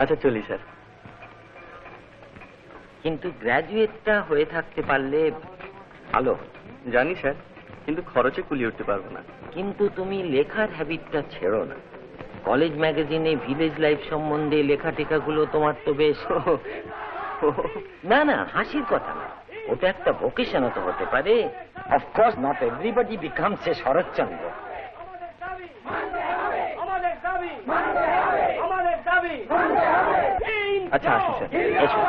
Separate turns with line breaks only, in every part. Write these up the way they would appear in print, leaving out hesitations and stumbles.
আচ্ছা চলি স্যার।
কিন্তু গ্র্যাজুয়েটটা হয়ে থাকতে পারলে ভালো।
জানি স্যার, কিন্তু খরচে কুলিয়ে উঠতে পারবো না।
কিন্তু তুমি লেখার হ্যাবিটটা ছেড়ো না। কলেজ ম্যাগাজিনে ভিলেজ লাইফ সম্বন্ধে লেখা টেখাগুলো তোমার তো বেশ। না না, হাসির কথা না, ওটা একটা ভোকেশনও তো হতে পারে। Of course not everybody becomes a Saratchandra.
আচ্ছা আসি স্যার।
এসো।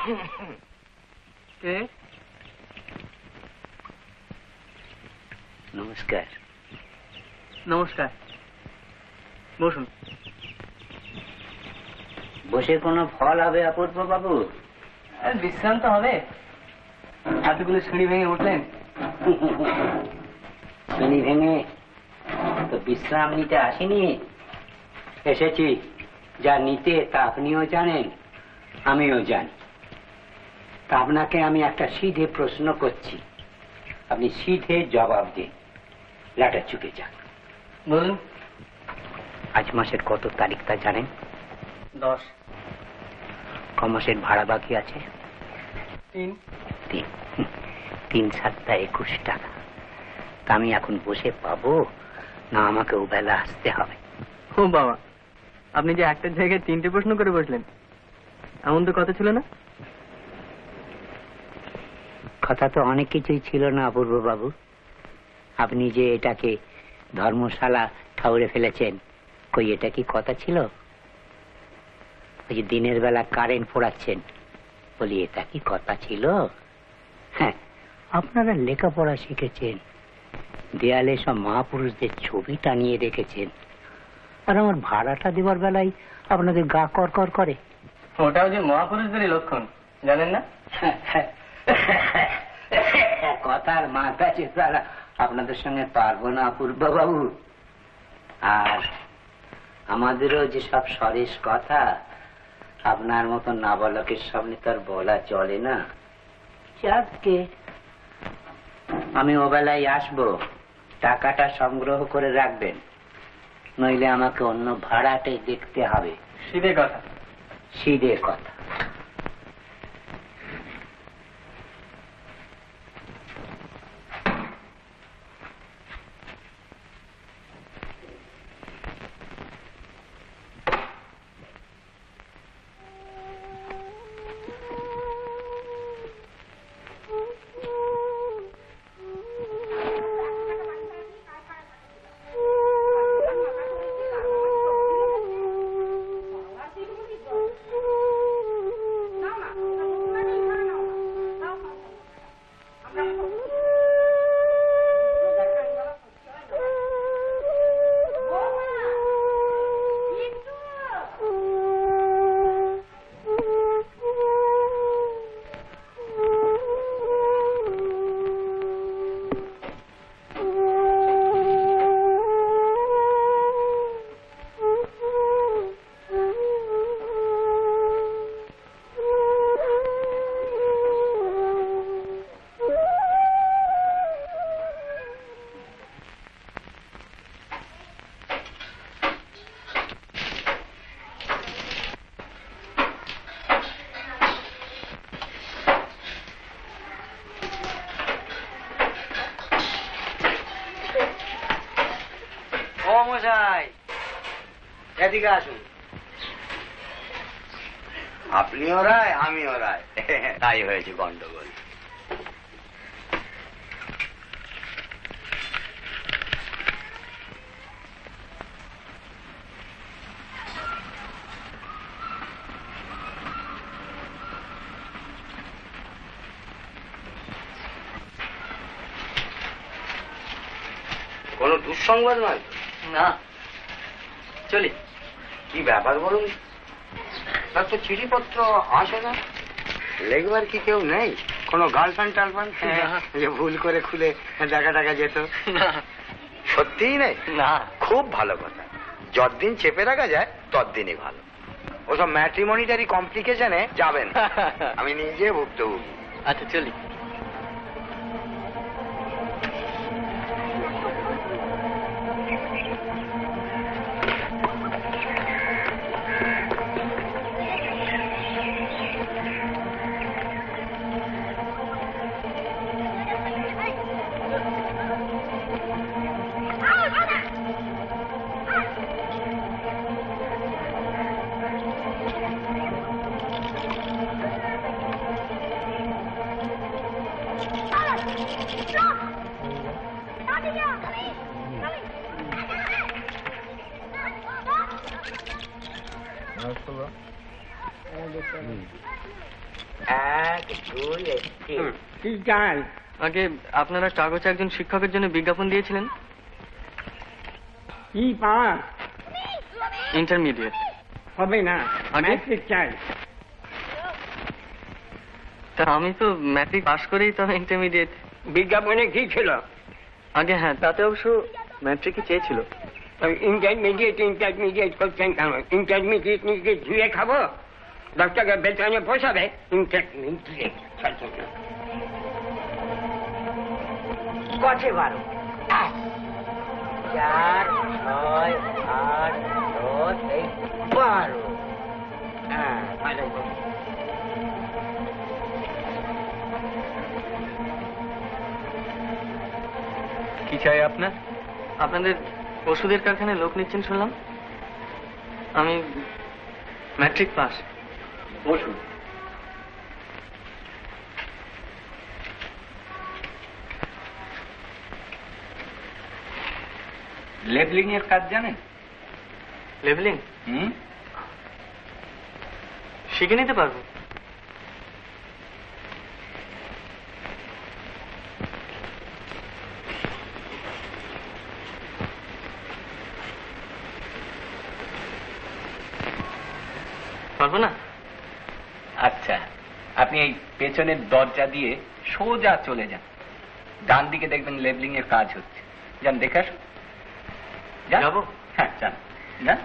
কে?
নমস্কার।
নমস্কার, বসুন।
বসে কোনো ফল হবে অপূর্ব বাবু?
বিশ্রাম তো হবে, এতগুলো সিঁড়ি ভেঙে উঠলেন।
সিঁড়ি ভেঙে তো বিশ্রাম নিতে আসিনি, এসেছি যা নিতে তা আপনিও জানেন, আমিও জানি। তা আপনাকে আমি একটা সিধে প্রশ্ন করছি, আপনি সিধে জবাব দিন, লাটা চুকে যান।
বলুন।
আজ মাসের কত তারিখ তা জানেন?
10।
ক মাসের ভাড়া বাকি আছে?
3।
3 7 21 টাকা। তা আমি এখন বসে পাবো না আমাকে ওবেলা আসতে হবে?
ও বাবা, আপনি যে একটার জায়গায় 3টে প্রশ্ন করে বসলেন, এমন তো কথা ছিল না।
কথা তো অনেক কিছুই ছিল না অপূর্ব বাবু। আপনি যে এটাকে ধর্মশালা ঠাউরে ফেলেছেন, কই এটা কি কথা ছিল? ওই যে দিনের বেলা কারেন্ট পোড়াচ্ছেন, বলি এটা কি কথা ছিল? হ্যাঁ, আপনারা লেখাপড়া শিখেছেন, দেয়ালে সব মহাপুরুষদের ছবি টানিয়ে রেখেছেন, আর আমার ভাড়াটা দেওয়ার বেলায় আপনাদের গা কর কর করে।
ওটাও যে মহাপুরুষদেরই লক্ষণ, জানেন না?
কথার মাথা চেতারা আপনাদের সঙ্গে পারবো না অপূর্ব বাবু। আর আমাদেরও যে সব সরেস কথা আপনার মতো নাবালকের সামনে তার বলা চলে না। যাকে আমি ওবেলায় আসবো, টাকাটা সংগ্রহ করে রাখবেন, নইলে আমাকে অন্য ভাড়াটে দেখতে হবে।
সিধে কথা।
সিধে কথা।
মশাই, এদিকে আসুন। আপনিও রায়, আমিও রায়, তাই হয়েছে গন্ডগোল। কোনো দুঃসংবাদ নয়
না, চলি।
কি ব্যাপার বলুন? তার তো চিঠিপত্র আসে না, লেখবার কি কেউ নেই? কোনো গার্লফ্রেন্ড টার্লফ্রেন্ড যে ভুল করে খুলে দেখা টাকা যেত? সত্যিই নেই?
না।
খুব ভালো কথা, যতদিন চেপে রাখা যায় ততদিনই ভালো। ওসব ম্যাট্রিমনিটারি কমপ্লিকেশনে যাবেন, আমি নিজে ভুক্তভোগী।
আচ্ছা চলি।
এক দুই তিন।
কি চাই?
আগে আপনারা কাগজে একজন শিক্ষকের জন্য বিজ্ঞাপন দিয়েছিলেন।
কি পাস?
ইন্টারমিডিয়েট।
হবে না,
আগে?
ম্যাট্রিক চাই।
তা আমি তো ম্যাট্রিক পাশ করেই তো ইন্টারমিডিয়েট।
বিজ্ঞাপনে কি ছিল?
আগে হ্যাঁ, তাতে অবশ্য ম্যাট্রিকই চেয়েছিল।
ইন্টারমিডিয়েট করছেন কেন? ইন্টারমিডিয়েট নিজে ধুয়ে খাবো? 10 টাকা বেতনে পোষাবে? ইন্টারমিডিয়েট চলছে না।
কছে 12? 1 4 6 8 10 এই 12। হ্যাঁ ভালো।
কি চাই আপনার? আপনাদের ওষুধের কারখানায় লোক নিচ্ছেন শুনলাম। আমি ম্যাট্রিক পাস।
বসুন। লেবলিং এর কাজ জানেন?
লেভেলিং শিখে নিতে পারবো। পারবো না?
আচ্ছা, আপনি এই পেছনের দরজা দিয়ে সোজা চলে যান। ডান দিকে দেখবেন লেবলিং এর কাজ হচ্ছে। যান দেখে আসুন। যান।
যাবো?
হ্যাঁ যান যান।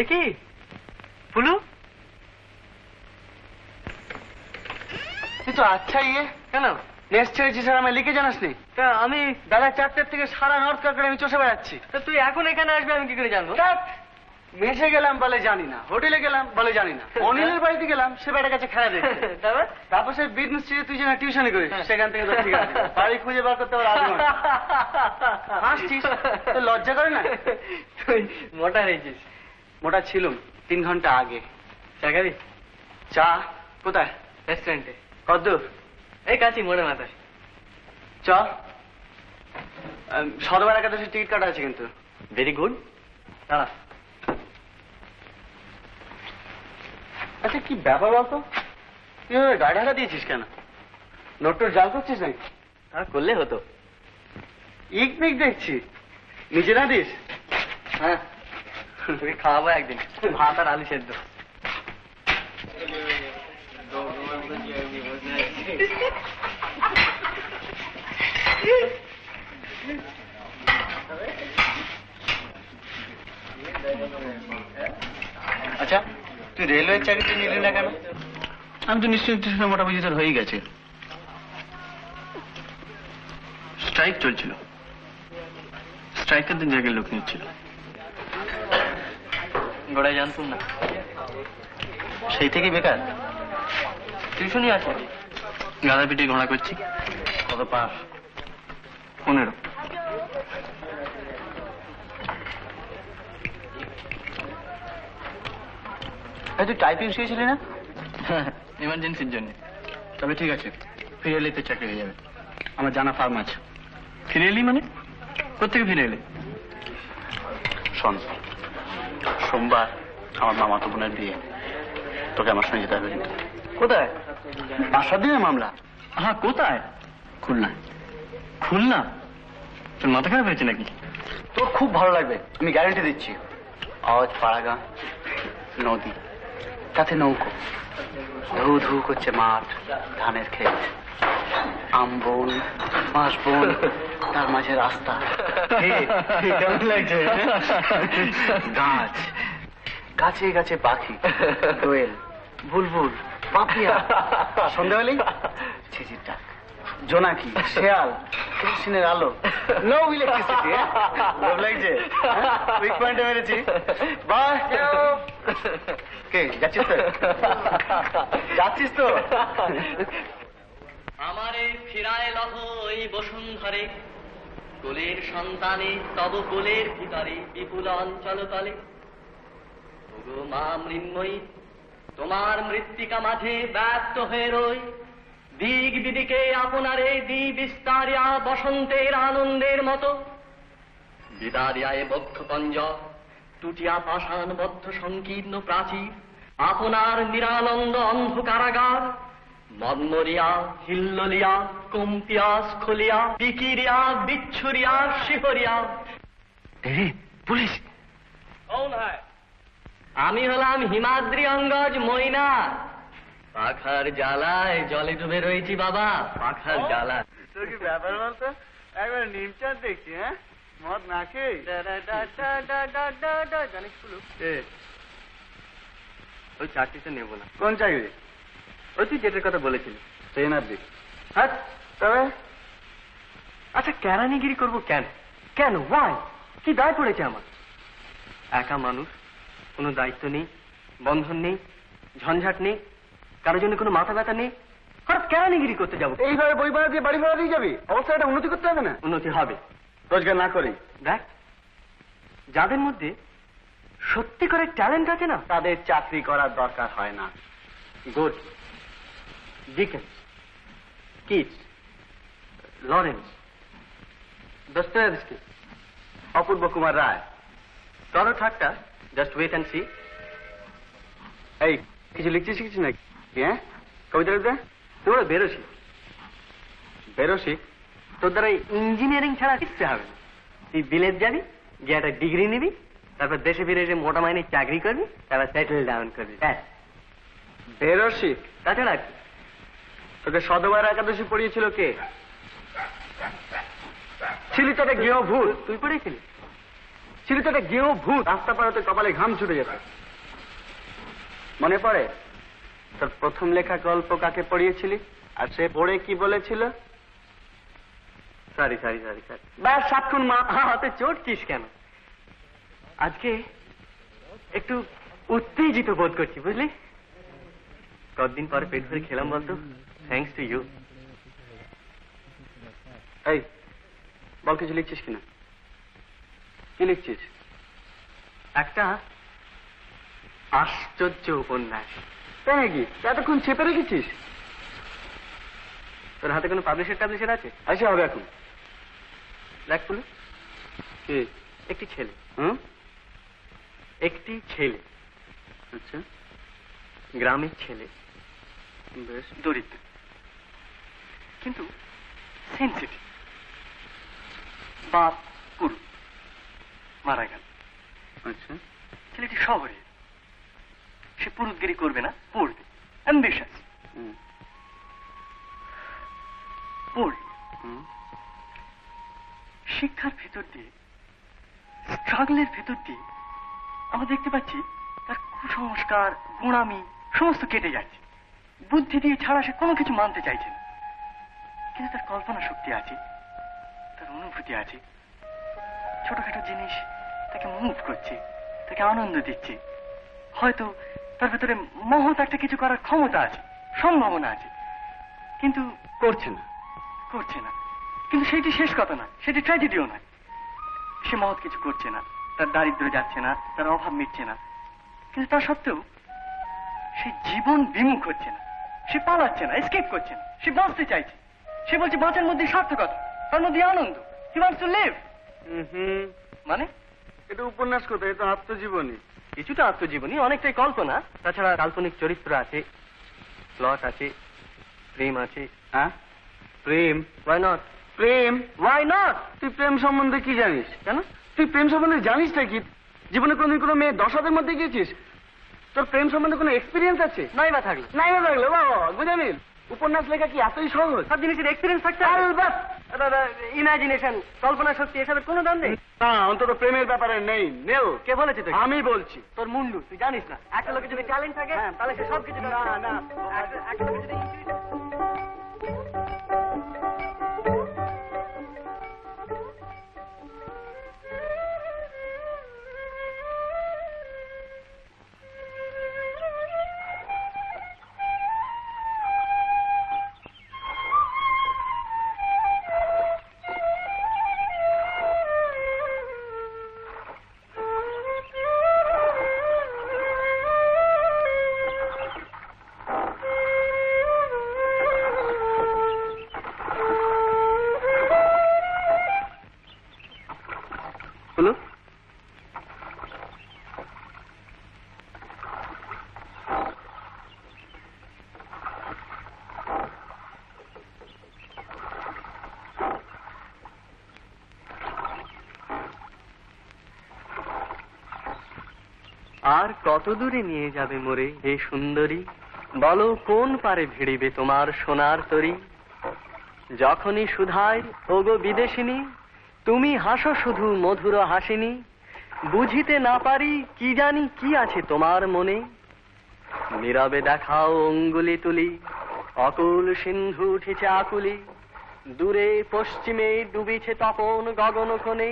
এ কি ফুলু?
তুই তো আচ্ছা
কেন?
নেক্সট ছেড়েছি স্যার আমায় লিখে জানাস নি?
তা আমি
বেলা 4টের থেকে সারা নর্থ কাকড়ে আমি চষে বেড়াচ্ছি।
তা তুই এখন এখানে আসবে আমি কি করে জানবো?
মেসে গেলাম বলে জানি না, হোটেলে গেলাম বলে জানি না, অনিলের বাড়িতে গেলাম সে বেটার কাছে খেলা দেখতে, তারপর সে বিজনেস স্ট্রিটে তুই যেন টিউশনি করিস সেখান থেকে তোর ঠিক আছে বাড়ি খুঁজে বার করতে পারে আগে হাসছিস, তোর লজ্জা করে না?
তুই মোটা হয়েছিস।
মোটা ছিলুম 3 ঘন্টা আগে।
চা খাবি?
চা কোথায়?
রেস্টুরেন্টে।
কদ্দূর?
এই কাছি মনে মাথায়।
চ। সদবার একাদশীর টিকিট কাটা আছে কিন্তু।
Very good. দাঁড়া।
আচ্ছা কি ব্যাপার বলতো, তুই গাড়ি হারা দিয়েছিস কেন? নোটটোর জাল করছিস নাকি?
আর করলে হতো।
ইক মিক দেখছি, নিজে না দিস?
হ্যাঁ, তোকে খাওয়াবো একদিন ভাত আর আলু সেদ্ধ।
আচ্ছা তুই রেলওয়ে চাকরিটা নিলি না কেন? আমি তো নিশ্চয়ই মোটামুটি তোর হয়ে গেছে। স্ট্রাইক চলছিল, স্ট্রাইকের দিন জায়গায় লোক নিচ্ছিল।
গোড়ায় জানতুম না।
সেই থেকে বেকার।
টিউশনই আছে।
গাদা পিঠে ঘোড়া করছি। কত পাস? 15। তুই টাইপিং শিখেছিলি না? ইমার্জেন্সির জন্য। তবে ঠিক আছে, ফিরে এলে তো চাকরি হয়ে যাবে। আমার জানা ফার্ম আছে। ফিরে এলি মানে? কোথেকে ফিরে এলে? শোন, সোমবার আমার মামাতো বোনের বিয়ে, তোকে আমার সঙ্গে যেতে হবে কিন্তু।
কোথায়?
5-7 দিনের মামলা।
হ্যাঁ, কোথায়?
খুলনা।
খুলনা? তোর মাথা খারাপ হয়েছে নাকি?
তোর খুব ভালো লাগবে, আমি গ্যারান্টি দিচ্ছি। আওয়াজ পাড়াগাঁ, নদী, তাতে নৌকো, ধু ধু করছে মাঠ, ধানের ক্ষেত, আম বন, বাঁশ বন, তার মাঝে রাস্তা। কেমন লাগছে? গাছ, গাছে গাছে পাখি, দোয়েল, বুলবুল, পাপিয়া, সন্ধ্যা হলেই ছিচির ডাক, জোনাকি, শেয়াল, কেরোসিনের আলো, নো ইলেকট্রিসিটি। ভালো লাগছে? উইক পয়েন্টে মেরেছি। বাহ, কে যাচ্ছিস তো? যাচ্ছিস তো?
আমারে ফিরায় লহ ওই বসুন্ধরে, কোলের সন্তানে তব কোলের ভিতরে বিপুল অঞ্চল তলে। ওগো মা মৃন্ময়ী, তোমার মৃত্তিকা মাঝে ব্যক্ত হয়ে রই, দিক দিদিকে আপনারে দি বিস্তারিয়া বসন্তের আনন্দের মতো। বিদারিয়ায় বক্ষ পঞ্জ, টুটিয়া পাষাণবদ্ধ সংকীর্ণ প্রাচীর, আপনার নিরানন্দ অন্ধকারাগার, মন্মরিয়া, হিল্লোলিয়া, কম্পিয়া, স্খলিয়া, পিকিরিয়া, বিচ্ছুরিয়া, শিহরিয়া।
পুলিশ!
আমি হলাম হিমাদ্রি অঙ্গজ ময়না। পাখার জ্বালায় জলে ডুবে রয়েছি বাবা, পাখার জ্বালায়।
তোর কি ব্যাপার বলতো? একবার নিমচাঁদ দেখছি, হ্যাঁ? মদ না খেয়ে?
জানিস ফুলু, ওই চাকরিটা নেবো না।
কোন চাকরি?
ওই তুই যেটার কথা বলেছিলি।
ট্রেনার দিক।
হ্যাঁ,
তবে
আচ্ছা কেরানিগিরি করবো কেন? কেন? ওয়াই? কি দায় পড়েছে আমার? একা মানুষ, কোনো দায়িত্ব নেই, বন্ধন নেই, ঝঞ্ঝাট নেই, কারোর জন্য কোনো মাথা ব্যথা নেই। হঠাৎ কেরানিগিরি করতে যাবো?
এইভাবে বই ভাড়া দিয়ে বাড়ি ভাড়া দিয়ে যাবি? অবস্থাটা উন্নতি করতে হবে না?
উন্নতি হবে।
রোজগার না করি
দেখ, যাদের মধ্যে সত্যি করে ট্যালেন্ট আছে না,
তাদের চাকরি করার দরকার হয় না।
Good, Dickens, Keats, Lawrence, Dostoevsky,
Apurba Kumar Ray.
কারো ঠাট্টা, জাস্ট ওয়েট অ্যান্ড সি।
এই কিছু লিখতে শিখছিস নাকি? হ্যাঁ, কবিতা লিখতে?
তোমরা বেরোসি,
বেরোসি?
তোর দ্বারা ইঞ্জিনিয়ারিং ছাড়া কিচ্ছু হবে না। তুই বিলেত যাবি, গিয়ে একটা ডিগ্রি নিবি, তারপর দেশে ফিরে এসে মোটা মাইনে চাকরি করবি, তারপর সেটেল ডাউন করবি। ব্যাস।
বেরোসি?
তাছাড়া কি?
তোকে সদবার একাদশী পড়িয়েছিল কে? ছিলি তোকে গৃহ ভূত?
তুই পড়েছিলি? ছিল তো একটা গেঁয়ো ভূত, রাস্তা পাড়াতে কপালে ঘাম ছুটে যেত। মনে পড়ে তোর প্রথম লেখা গল্প কাকে পড়িয়েছিলি, আর সে পড়ে কি বলেছিল? সরি সরি সরি সরি, ব্যাস সাতক্ষণ মা হাতে চটছিস কেন? আজকে একটু উত্তেজিত বোধ করছি, বুঝলি? কতদিন পরে পেট ভরে খেলাম বলতো, থ্যাঙ্কস টু ইউ। এই বল, কিছু লিখছিস কিনা? কি লিখছিস? একটা আশ্চর্য উপন্যাস। তাই নাকি? এতক্ষণ চেপে রেখেছিস? তোর হাতে কোনো পাবলিশার আছে? আচ্ছা, হবে এখন। দেখ পুলু, কি? একটি ছেলে। একটি ছেলে, আচ্ছা, গ্রামের ছেলে, বেশ দরিদ্র, কিন্তু সেন্সিটিভ। বাপ পুরু মারা গেল। আচ্ছা, ছেলেটি শহরে, সে পুরুতগিরি করবে না, পড়বে, অ্যাম্বিশাস, পড়বে। শিক্ষার ভেতর দিয়ে, স্ট্রাগলের ভেতর দিয়ে আমরা দেখতে পাচ্ছি তার কুসংস্কার, গোঁড়ামি সমস্ত কেটে যাচ্ছে। বুদ্ধি দিয়ে ছাড়া সে কোনো কিছু মানতে চাইছে না, কিন্তু তার কল্পনা শক্তি আছে, তার অনুভূতি আছে। ছোটখাটো জিনিস তাকে মুভ করছে, তাকে আনন্দ দিচ্ছে। হয়তো তার ভেতরে মহৎ একটা কিছু করার ক্ষমতা আছে, সম্ভাবনা আছে, কিন্তু করছে না। কিন্তু সেটি শেষ কথা না, সেটি ট্র্যাজেডিও নয়। সে মহৎ কিছু করছে না, তার দারিদ্র্য যাচ্ছে না, তার অভাব মিটছে না, কিন্তু তা সত্ত্বেও সে জীবন বিমুখ হচ্ছে না, সে পালাচ্ছে না, এসকেপ করছে না, সে বাঁচতে চাইছে। সে বলছে বাঁচার মধ্যে সার্থকতা, তার মধ্যে আনন্দ। He wants to live. মানে এটা উপন্যাস কোথায়? এটা আত্মজীবনী। কিছুটা আত্মজীবনী, অনেকটাই কল্পনা। তাছাড়া কাল্পনিক চরিত্র আছে, প্লট আছে, প্রেম আছে। হ্যাঁ, প্রেম। Why not? প্রেম, ওয়াই নট? তুই প্রেম সম্বন্ধে কি জানিস? কেন? তুই প্রেম সম্বন্ধে জানিসটা কি? জীবনে কোনদিন কোনো মেয়ে দশাদের মধ্যে গিয়েছিস? তোর প্রেম সম্বন্ধে কোনো এক্সপিরিয়েন্স আছে? নাই বা থাকলো বাবা, বুঝে নিল। উপন্যাস লেখা কি এতই সহজ? সব জিনিসের এক্সপিরিয়েন্স থাকতে হবে। ইমাজিনেশন, কল্পনা শক্তি, এসবের কোনো দাম নেই। না, অন্তত প্রেমের ব্যাপারে নেই। নেও। কে বলেছে তুই? আমি বলছি। তোর মুন্ডু, তুই জানিস না একটা লোকের যদি ট্যালেন্ট থাকে তাহলে সে সব কিছু। না, একটা লোকের যদি আর কত দূরে নিয়ে যাবে মোরে হে সুন্দরী, বলো কোন পারে ভিড়িবে তোমার সোনার তরী। যখনই সুধায় ওগো বিদেশিনী, তুমি হাসো শুধু মধুর হাসিনী। বুঝিতে না পারি কি জানি কি আছে তোমার মনে। নীরবে দেখাও অঙ্গুলি তুলি, অকুল সিন্ধু উঠেছে আকুলি। দূরে পশ্চিমে ডুবিছে তপন গগন কোণে।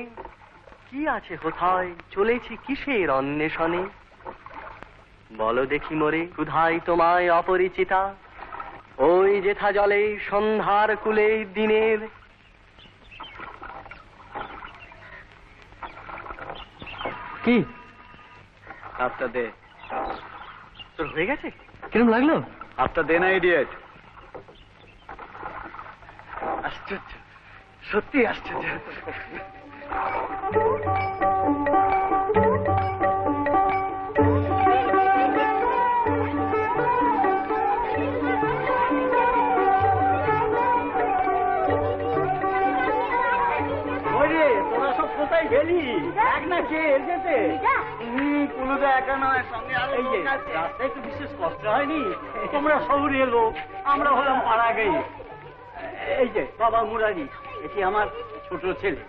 কি আছে কোথায় চলেছি কিসের অন্বেষণে। বলো দেখি মোরে ক্ষুধাই তোমায় অপরিচিতা, ওই যেথা জলে সন্ধ্যার কুলে দিনের। কি আপটা দে, তোর হয়ে গেছে? কিরম লাগলো? আপটা দে না ইডিয়েট। আশ্চর্য, সত্যি আশ্চর্য। রাস্তায় তো বিশেষ কষ্ট হয়নি, তোমরা শহুরে লোক, আমরা হলাম পাড়া গাই। এই যে বাবা মুরারি, এটি আমার ছোট ছেলে।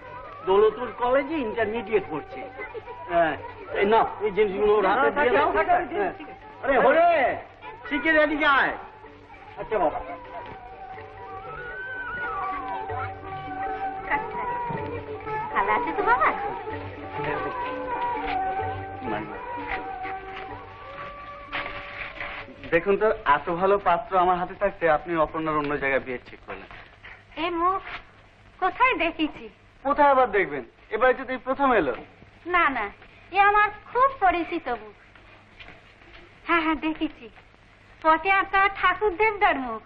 দৌলতপুর কলেজে ইন্টারমিডিয়েট পড়ছে। হ্যাঁ, এই নাও, এই জিনিসগুলো ওর হাতে দিয়ে দাও। হ্যাঁ। আরে হরে, শিখে রেডি যায়। আচ্ছা বাবা।
ভালো আছে তো বাবা?
দেখুন তো, এত ভালো পাত্র আমার হাতে থাকতে আপনি অপর্ণার অন্য জায়গায় বিয়ে ঠিক করলেন।
এ মুখ কোথায় দেখেছি?
কোথায় আবার দেখবেন? এবারে যদি প্রথম এলো।
না না, এ আমার খুব পরিচিত মুখ। হ্যাঁ হ্যাঁ দেখেছি, পটে আঁকা ঠাকুর দেবদার মুখ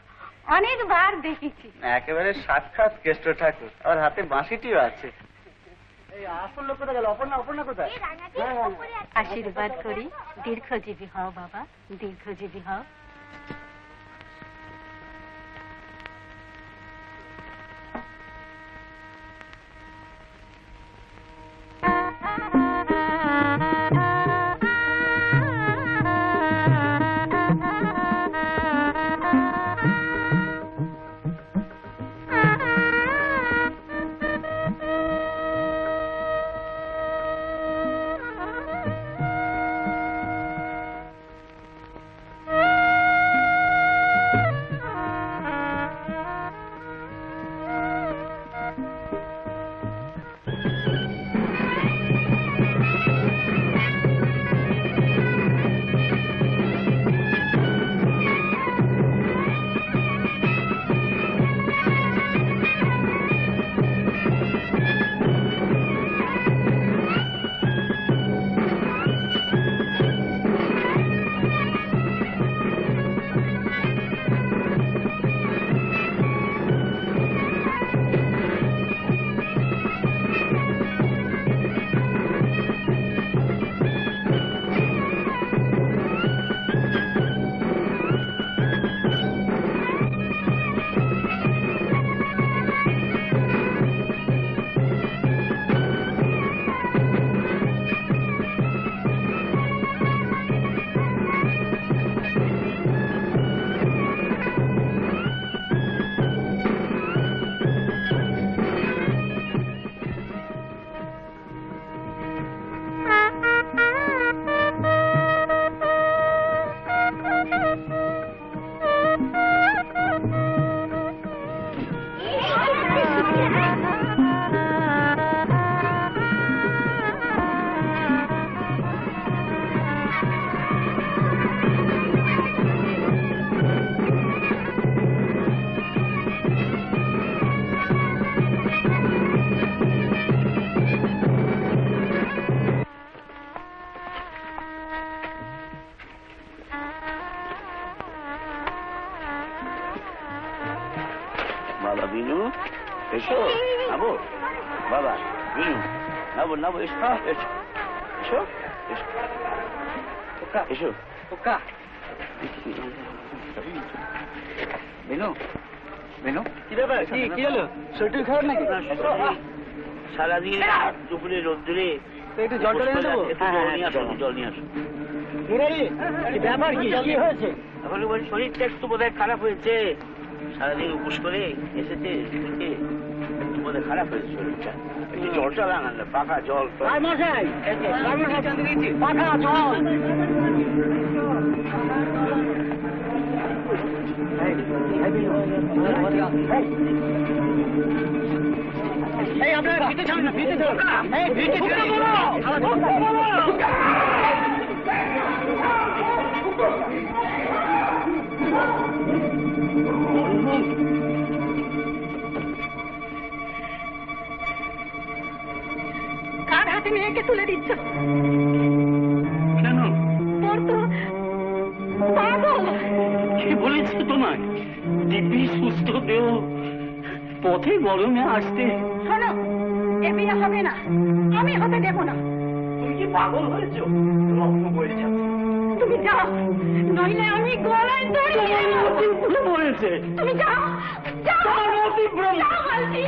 অনেকবার দেখেছি।
একেবারে সাক্ষাৎ কেষ্ট ঠাকুর, আর হাতে বাঁশিটিও আছে। এই আসল লোক কোথায় গেল? অপর্ণা কোথায়?
আশীর্বাদ করি দীর্ঘজীবী হও বাবা, দীর্ঘজীবী হও।
বাবা বিনু, এসো। নাবো বাবা বিনু, নাবো নাবো, এসো এসো এসো এসো এসো। বিনু, বিনু, কি ব্যাপার? কি হলো? শরীর খারাপ নাকি? সারাদিন দুপুরে রোদ্দুরে একটু জল নিয়ে আসো, জল নিয়ে আসো। ব্যাপার কি হয়েছে? এখন শরীরটা একটু বোধহয় খারাপ হয়েছে, সারাদিন উপোস করে এসেছে, বোধহয় খারাপ হয়েছে শরীরটা। একটু জল টল আনালে, পাকা জল। পাকা জল। আপনার ভিতরে চলুন, ভিতরে চলুন।
কার হাতে মেয়েকে তুলে দিচ্ছ?
কেন?
তোর তো পাগল।
কে বলেছে তোমায়? দিব্যি সুস্থ দেহ পথে গরমে আসতে।
শোনো, এ বিয়ে হবে না, আমি হতে দেবো না।
তুমি কি পাগল হয়েছো? রক্ত বয়ে যাচ্ছে।
তুমি যাও, নইলে আমি গলায় দড়ি দিয়ে দেবো।
বলেছে
তুমি যাও, যাও, যাও বলছি।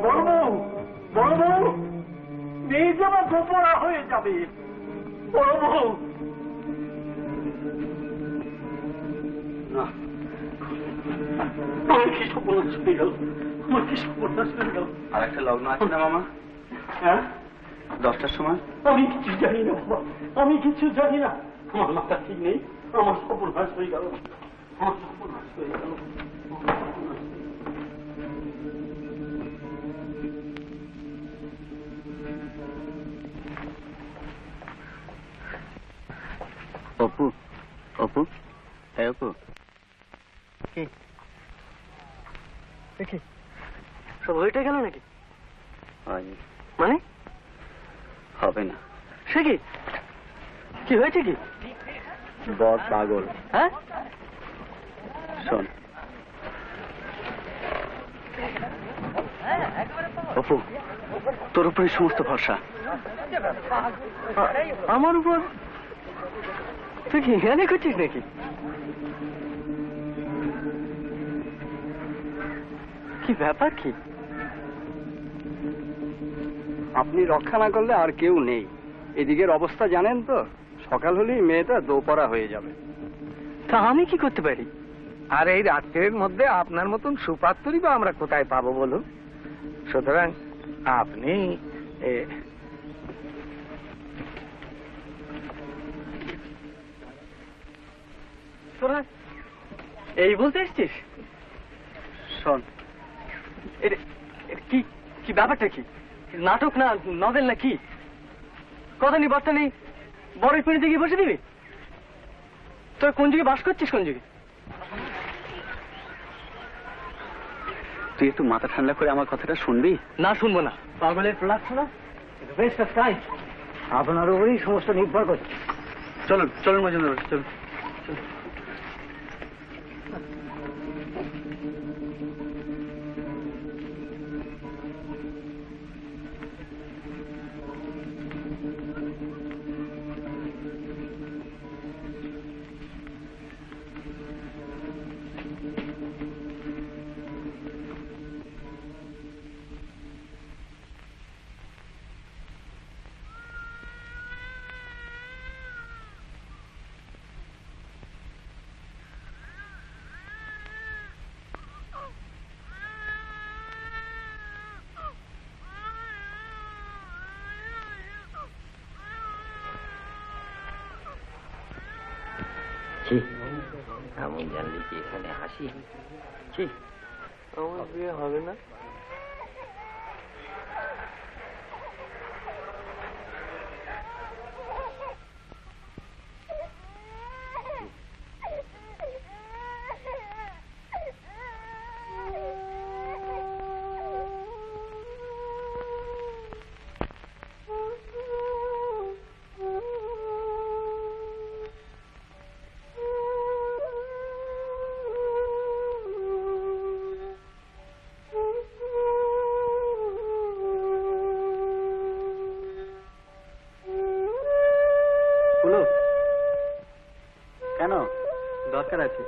বড় বউ, বড় বউ, মেয়ে জামা গোপরা হয়ে যাবে। বড় বউ, না আমার কি সর্বনাশ হয়ে গেল, আমার কি সর্বনাশ হয়ে গেল।
আর একটা লগ্ন আছে না মামা,
হ্যাঁ
10টার সময়?
আমি কিছু জানি না বাবা, আমি কিছু জানি না, আমার মাথা ঠিক নেই, আমার সর্বনাশ হয়ে গেল, আমার সর্বনাশ হয়ে গেল।
অপু, অপু, হ্যাঁ অপু,
কি দেখি সব হয়েটা গেল নাকি?
হয়নি,
মানে
হবে না।
সে কি, কি হয়েছে কি?
বর পাগল।
হ্যাঁ
শোন অপু, তোর উপরে সমস্ত ভরসা।
আমার উপর? তুই কি হেয়ালি করছিস নাকি? কি ব্যাপার কি?
আপনি রক্ষা না করলে আর কেউ নেই। এদিকের অবস্থা জানেন তো, সকাল হলেই মেয়েটা দোপরা হয়ে যাবে।
তা আমি কি করতে পারি?
আর এই রাত্রের মধ্যে আপনার মতন সুপাত্রই বা আমরা কোথায় পাবো বলুন? সুতরাং আপনি
তোরা এই বলতে এসছিস?
শোন,
কি কি ব্যাপারটা কি? নাটক না নভেল না কি? কথা নেই বার্তা নেই, বড় পিড়িতে গিয়ে বসে দিবি? তোর কোন যুগে বাস করছিস, কোন যুগে?
তুই একটু মাথা ঠান্ডা করে আমার কথাটা শুনবি?
না শুনবো না, পাগলের প্রলাপ বেস্ট অফ টাইম
আপনার উপরেই সমস্ত নির্ভর করছে।
চলুন চলুন মজুমদার, চলুন।
এমন জানলি কি এখানে হাসি?
আমার বিয়ে হবে না।
কেন?
দরকার আছে।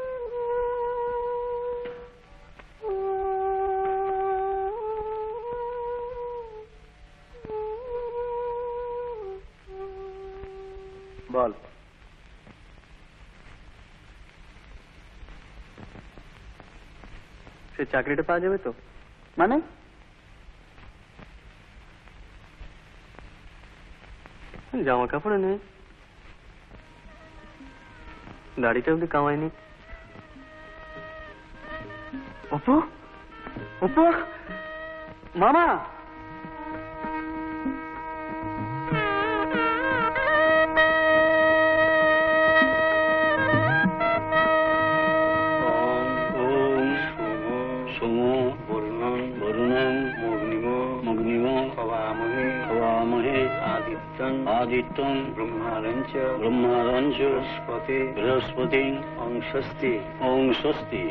বল।
সে চাকরিটা পাওয়া যাবে তো?
মানে?
জামা কাপড় নেই, দাড়িটা অব্দি কামায়নি।
অপু, অপু, মামা।
आदित्यं ब्रह्मारंच बृहस्पति ओं स्वस्ति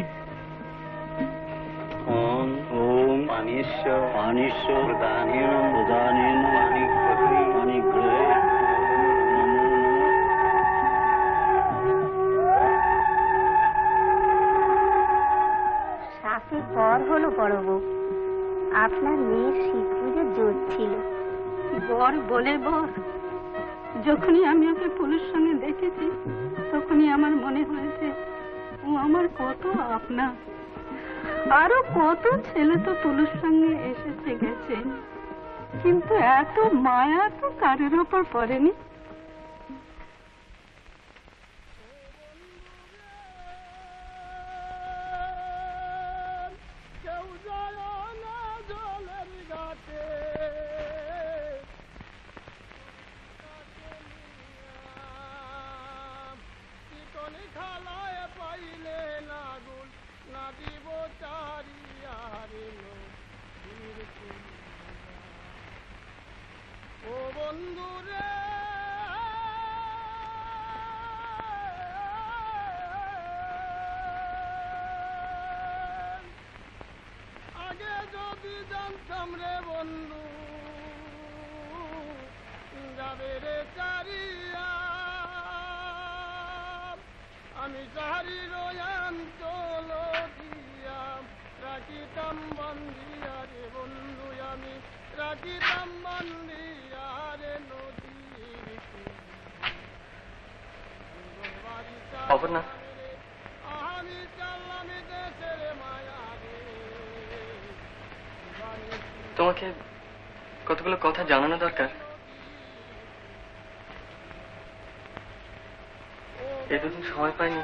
ओं पानीश्च प्रदानेन पाणिग्रहे
সাথে পর হলো বড় বউ, আপনার মেয়ের শীত পুজো জোর ছিল। বর বলে বর, যখনই আমি ওকে পুলিশ সঙ্গে দেখেছি তখনই আমার মনে হয়েছে ও আমার কত আপনা। আরো কত ছেলে তো তুলুর সঙ্গে এসেছে গেছে, কিন্তু এত মায়া তো কারোর ওপর পড়েনি।
অপর্ণা, তোমাকে কতগুলো কথা জানানো দরকার। এই দুদিন সময় পাইনি।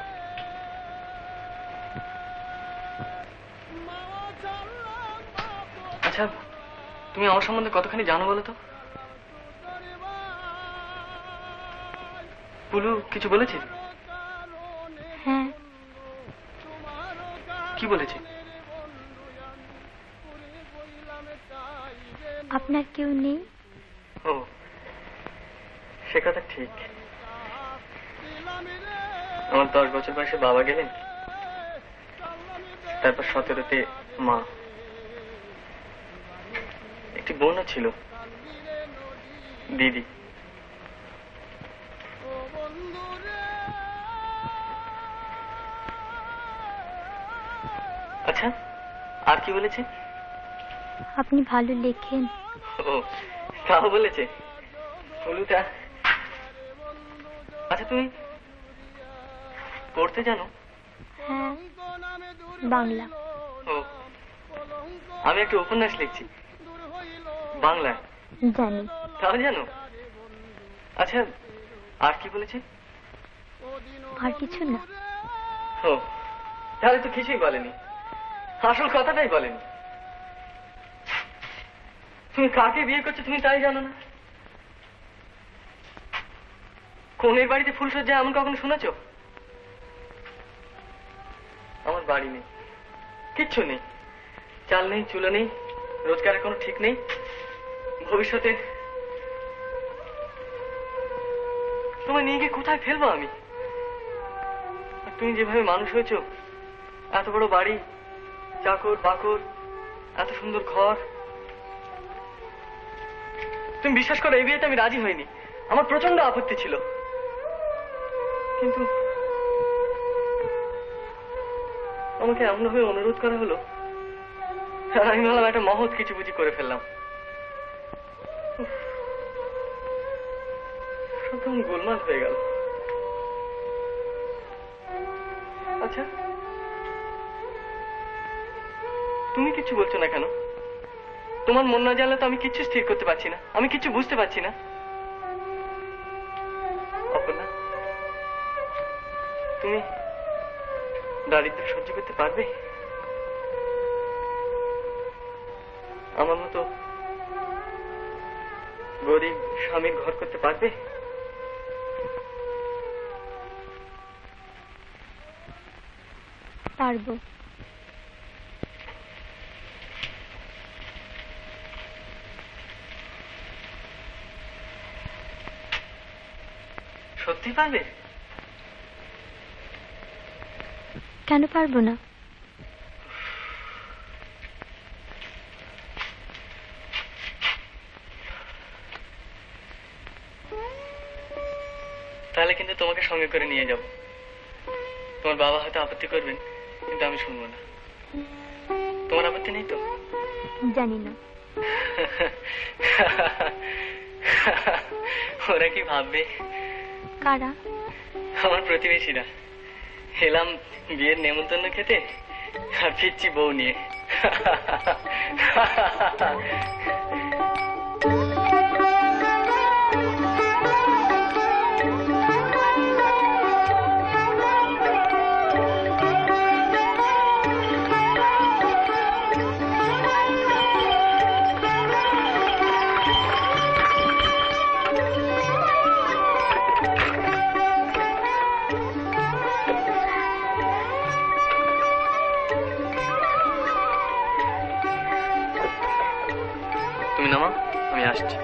আচ্ছা, তুমি আমার সম্বন্ধে কতখানি জানো বলো তো? পুলু কিছু বলেছে?
হ্যাঁ।
কি বলেছে?
আপনার কেউ নেই?
ও, সে কথা ঠিক। আমার 10 বছর বয়সে বাবা গেলেন, তারপর 17তে মা। একটি বোনও ছিল, দিদি। আচ্ছা, আর কি বলেছে?
আপনি ভালো লেখেন।
ও, তাও বলেছে? হলুটা। আচ্ছা, তুমি পড়তে জানো?
হ্যাঁ, বাংলা।
ও, আমি একটা উপন্যাস লিখছি বাংলা।
জানি।
তাও জানো? আচ্ছা, আর কি বলেছে?
আর কিছু না।
ও, তাহলে তো কিছুই বলেনি, আসল কথাটাই বলেনি। তুমি কাকে বিয়ে করছো তুমি তাই জানো না? কোনের বাড়িতে ফুলসজ্জা এমন কখনো শুনেছো? আমার বাড়ি নেই, কিচ্ছু নেই, চাল নেই, চুলো নেই, রোজগারের কোনো ঠিক নেই। ভবিষ্যতে তোমায় নিয়ে গিয়ে কোথায় ফেলবো আমি? আর তুমি যেভাবে মানুষ হয়েছো, এত বড় বাড়ি, চাকর বাকর, এত সুন্দর ঘর, তুমি বিশ্বাস করো এই বিয়েতে আমি রাজি হইনি। আমার প্রচন্ড আপত্তি ছিল, কিন্তু আমাকে এমন ভাবে অনুরোধ করা হলো, আর আমি ভাবলাম একটা মহৎ কিছু বুঝি করে ফেললাম। একদম গোলমাল হয়ে গেল। আচ্ছা, তুমি কিচ্ছু বলছো না কেন? তোমার মন না জানলে তো আমি কিচ্ছু স্থির করতে পারছি না, আমি কিচ্ছু বুঝতে পারছি না। অপর্ণা, তুমি দারিদ্র সহ্য করতে পারবে? আমার মতো গরিব স্বামীর ঘর করতে পারবে?
পারবো।
সত্যি পারবে?
কেন পারবো না?
তাহলে কিন্তু তোমাকে সঙ্গে করে নিয়ে যাব। তোমার বাবা হয়তো আপত্তি করবেন, কিন্তু আমি শুনবো না। তোমার আপত্তি নেই তো?
জানি না।
ওরা কি ভাববে?
কারা?
আমার প্রতিবেশীরা। এলাম বিয়ের নেমন্তন্ন খেতে, আর ফিরছি বউ নিয়ে। তুমি নামা, আমি আসছি।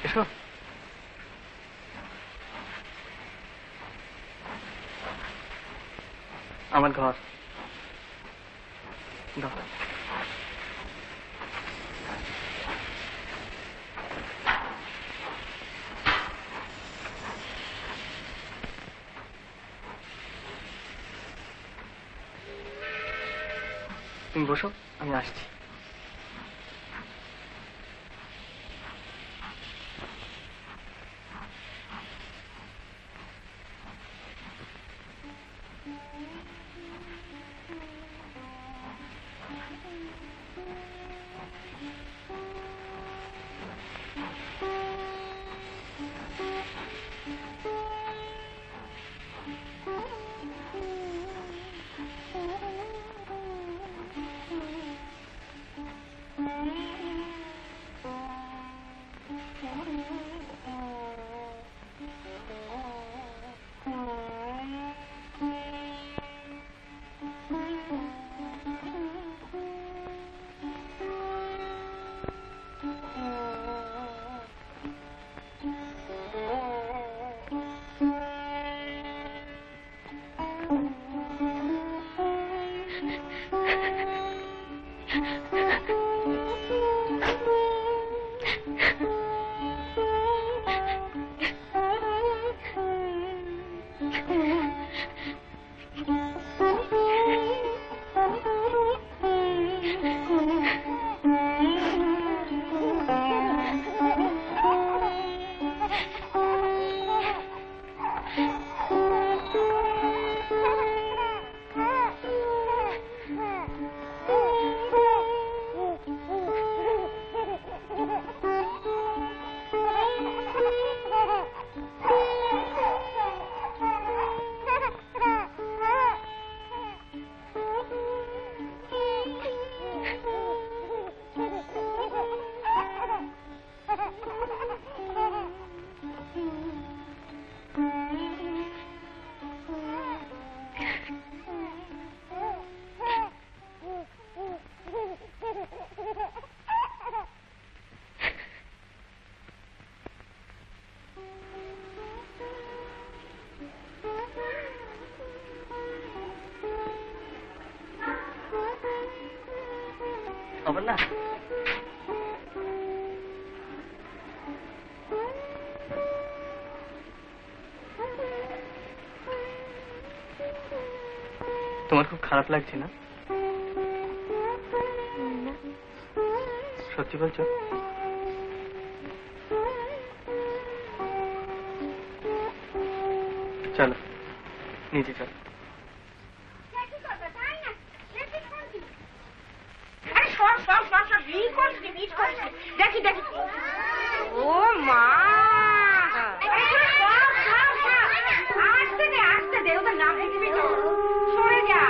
এসো। আমার ঘর দাও। তুমি বসো, আমি আসছি। না তোমার খুব খারাপ লাগছে না? সত্যি বলছো? চলো নিচে চলো।
দেখি দেখি ও মা আসতে দে ওদের নাম লিখবি তো সরে যা।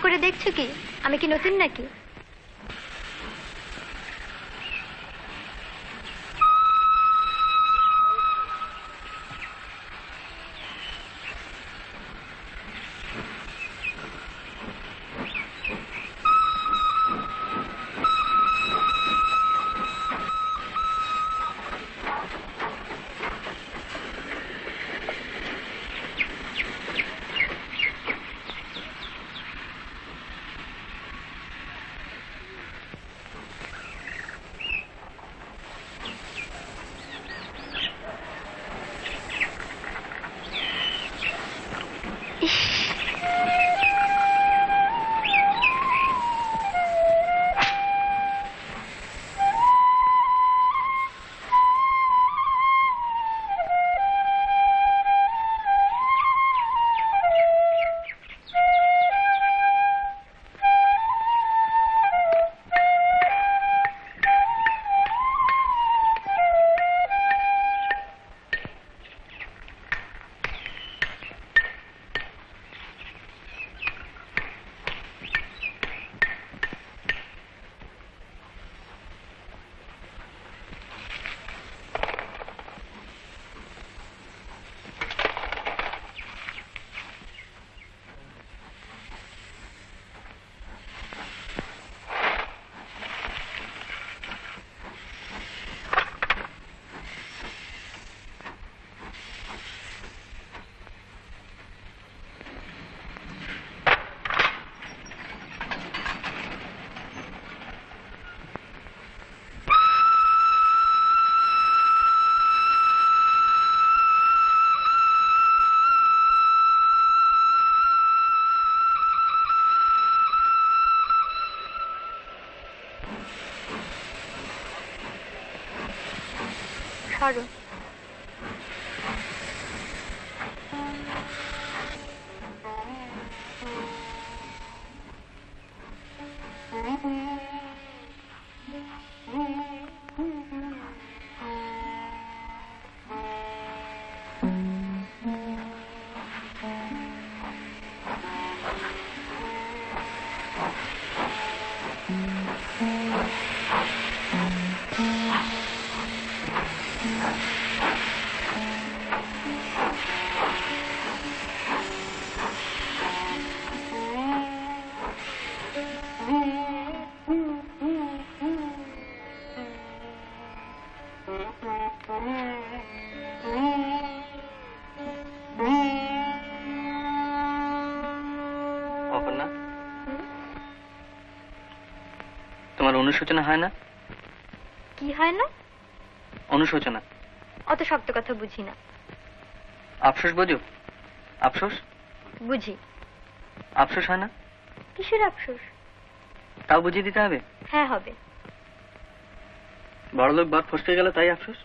করে দেখছো কি আমি কি নতুন নাকি? ছাড়ো।
অনুশোচনা হয় না?
কি হয় না?
অনুশোচনা।
অত শক্ত কথা বুঝি না।
আফসোস বোঝো? আফসোস
বুঝি।
আফসোস হয় না?
কিসের আফসোস?
তাও বুঝিয়ে দিতে হবে?
হ্যাঁ হবে।
বড়লোক বাপ ফসকে গেল তাই আফসোস?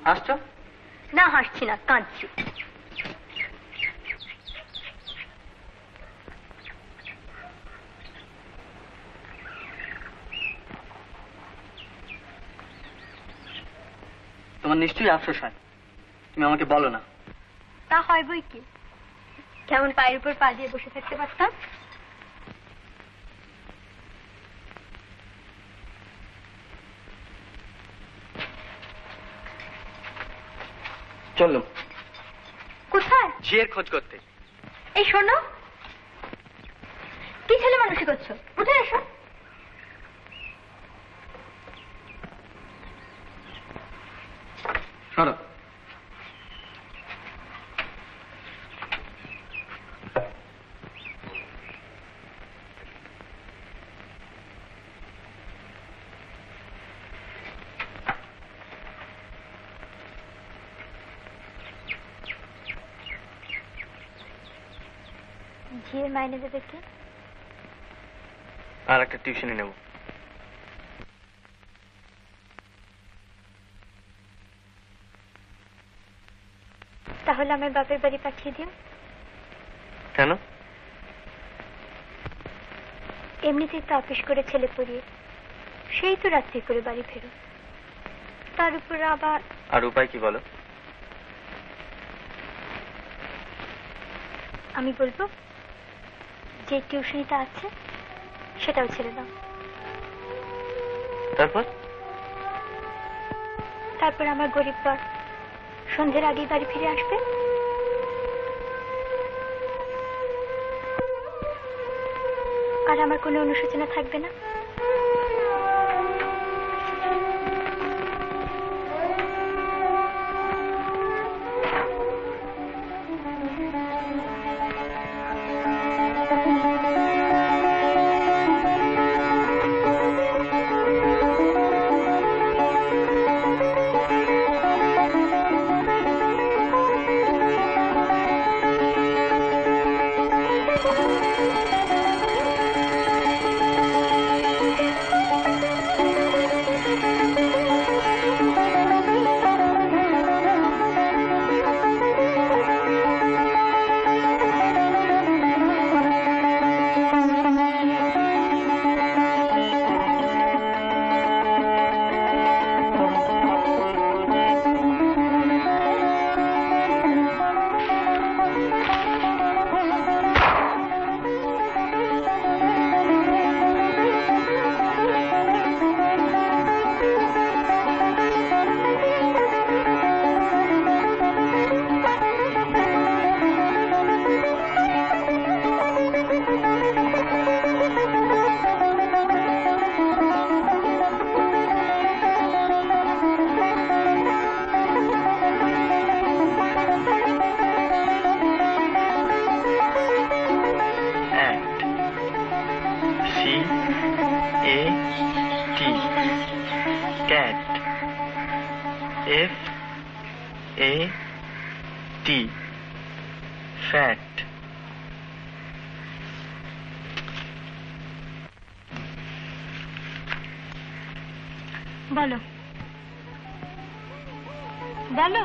হাসছো?
না হাসছি না, কাঁদছি।
তোমার নিশ্চয়ই আফসোস হয়, তুমি আমাকে বলো না।
তা হয় বই কি, কেমন পায়ের উপর পা দিয়ে বসে থাকতে পারতাম।
চললো
কোথায়?
ঝিয়ের খোঁজ করতে।
এই শোনো, কি ছেলে মানুষই করছো, উঠে এসো।
সরো।
ঝিয়ের মাইনে দেবে কে?
আর একটা টিউশনে নেব।
তাহলে আমার বাপের বাড়ি পাঠিয়ে দিও।
কেন?
এমনিতেই তো অফিস করে ছেলে পড়িয়ে সেই তো রাত্রি করে বাড়ি ফেরো, তার উপরে আবার।
আর উপায় কি বলো?
আমি বলবো যে টিউশনিটা আছে সেটাও ছেড়ে দাও।
তারপর?
তারপর আমার গরিব বাপ সন্ধ্যের আগেই বাড়ি ফিরে আসবে। আর আমার কোনো অনুশোচনা থাকবে না। বলো বলো।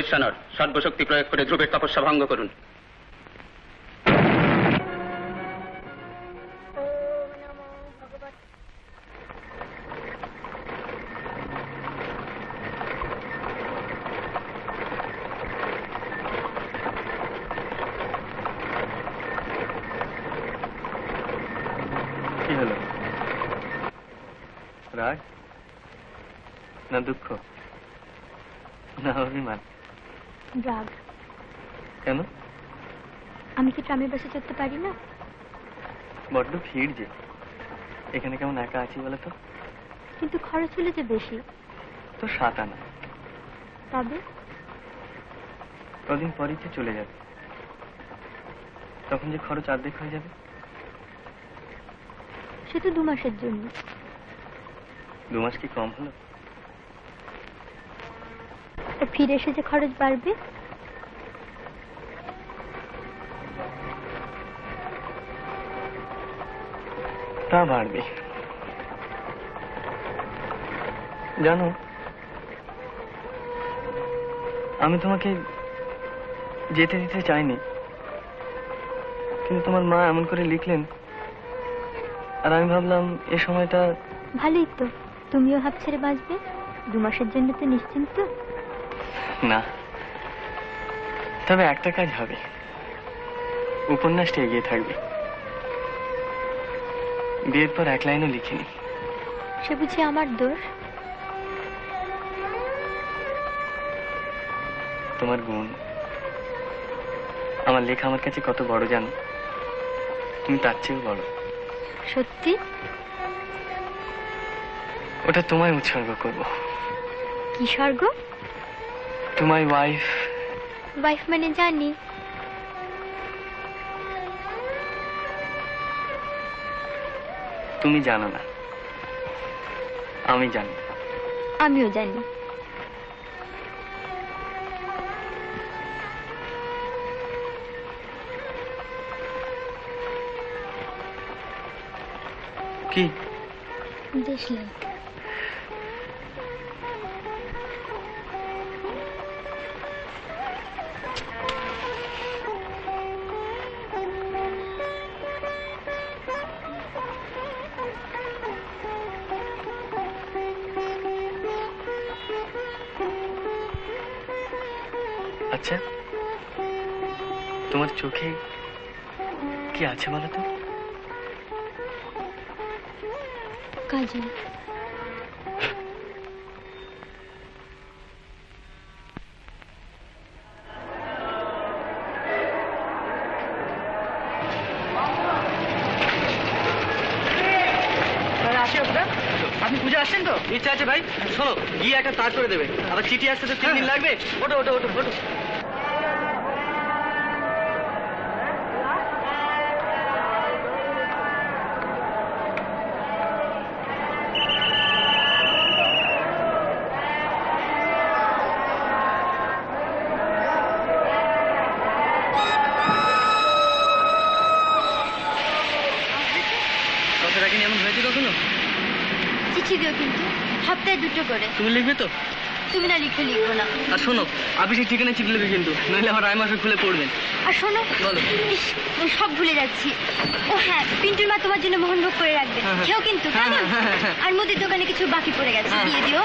বৈশ্বানর সর্বশক্তি প্রয়োগ করে ধ্রুবের তপস্যা ভঙ্গ করুন।
কি হলো? রাগ না দুঃখ না অভিমান?
রাগ।
কেন?
আমি কি ট্রামের বাসে চড়তে পারি না?
বড্ড ভিড় যে, এখানে কেমন একা আছি বলো তো?
কিন্তু খরচ হলে যে বেশি।
তো 7 আনা।
তবে
কদিন পরই তো চলে যাবে, তখন যে খরচ অর্ধেক হয়ে যাবে।
সে তো 2 মাসের জন্য।
2 মাস কি কম হলো?
আর ফিরে এসে যে খরচ বাড়বে।
তা বাড়বে। জানো, আমি তোমাকে যেতে দিতে চাইনি, কিন্তু তোমার মা এমন করে লিখলেন, আর আমি ভাবলাম এ সময়টা।
ভালোই তো, তুমিও হাফ ছেড়ে বাঁচবে। 2 মাসের জন্য তো নিশ্চিন্ত।
না, তবে একটা কাজ হবে, উপন্যাসটা এগিয়ে থাকবে। বিয়ের পর 1 লাইনও লিখিনি।
সে বুঝি আমার দোষ?
তোমার গুণ। আমার লেখা আমার কাছে কত বড় জানো? তুমি তার চেয়েও বড়।
সত্যি?
ওটা তোমায় উৎসর্গ করব।
কি স্বর্গ?
তোমার ওয়াইফ।
ওয়াইফ মানে জানি।
তুমি জানো না, আমি জানি।
আমিও জানি।
কি?
দেশলাই।
আচ্ছা, তোমার চোখে কি আছে বলো তো?
কাজল।
আপনি পূজা আসছেন তো? ইচ্ছা আছে ভাই, শোনো, গিয়ে একটা তার করে দেবে। আবার চিঠি আসতে তো 3 দিন লাগবে। ওটো ওটো ওটো ওটো। এমন হয়েছে কখনো?
চিঠি দিও কিন্তু সপ্তাহে 2টো করে।
তুমি লিখবে তো?
তুমি না লিখলে লিখবো না।
আর শোনো, আপিসের ঠিকানা চিঠি লিখবে কিন্তু, নাহলে আমার রায়মাকে খুলে পড়বেন।
আর শোনো,
বলো।
ইস, আমি সব ভুলে যাচ্ছি। ও হ্যাঁ, পিন্টুর মা তোমার জন্য মোহনভোগ করে রাখবে। খেও কিন্তু, কেমন? আর মুদির দোকানে কিছু বাকি পড়ে গেছে, দিয়ে দিও।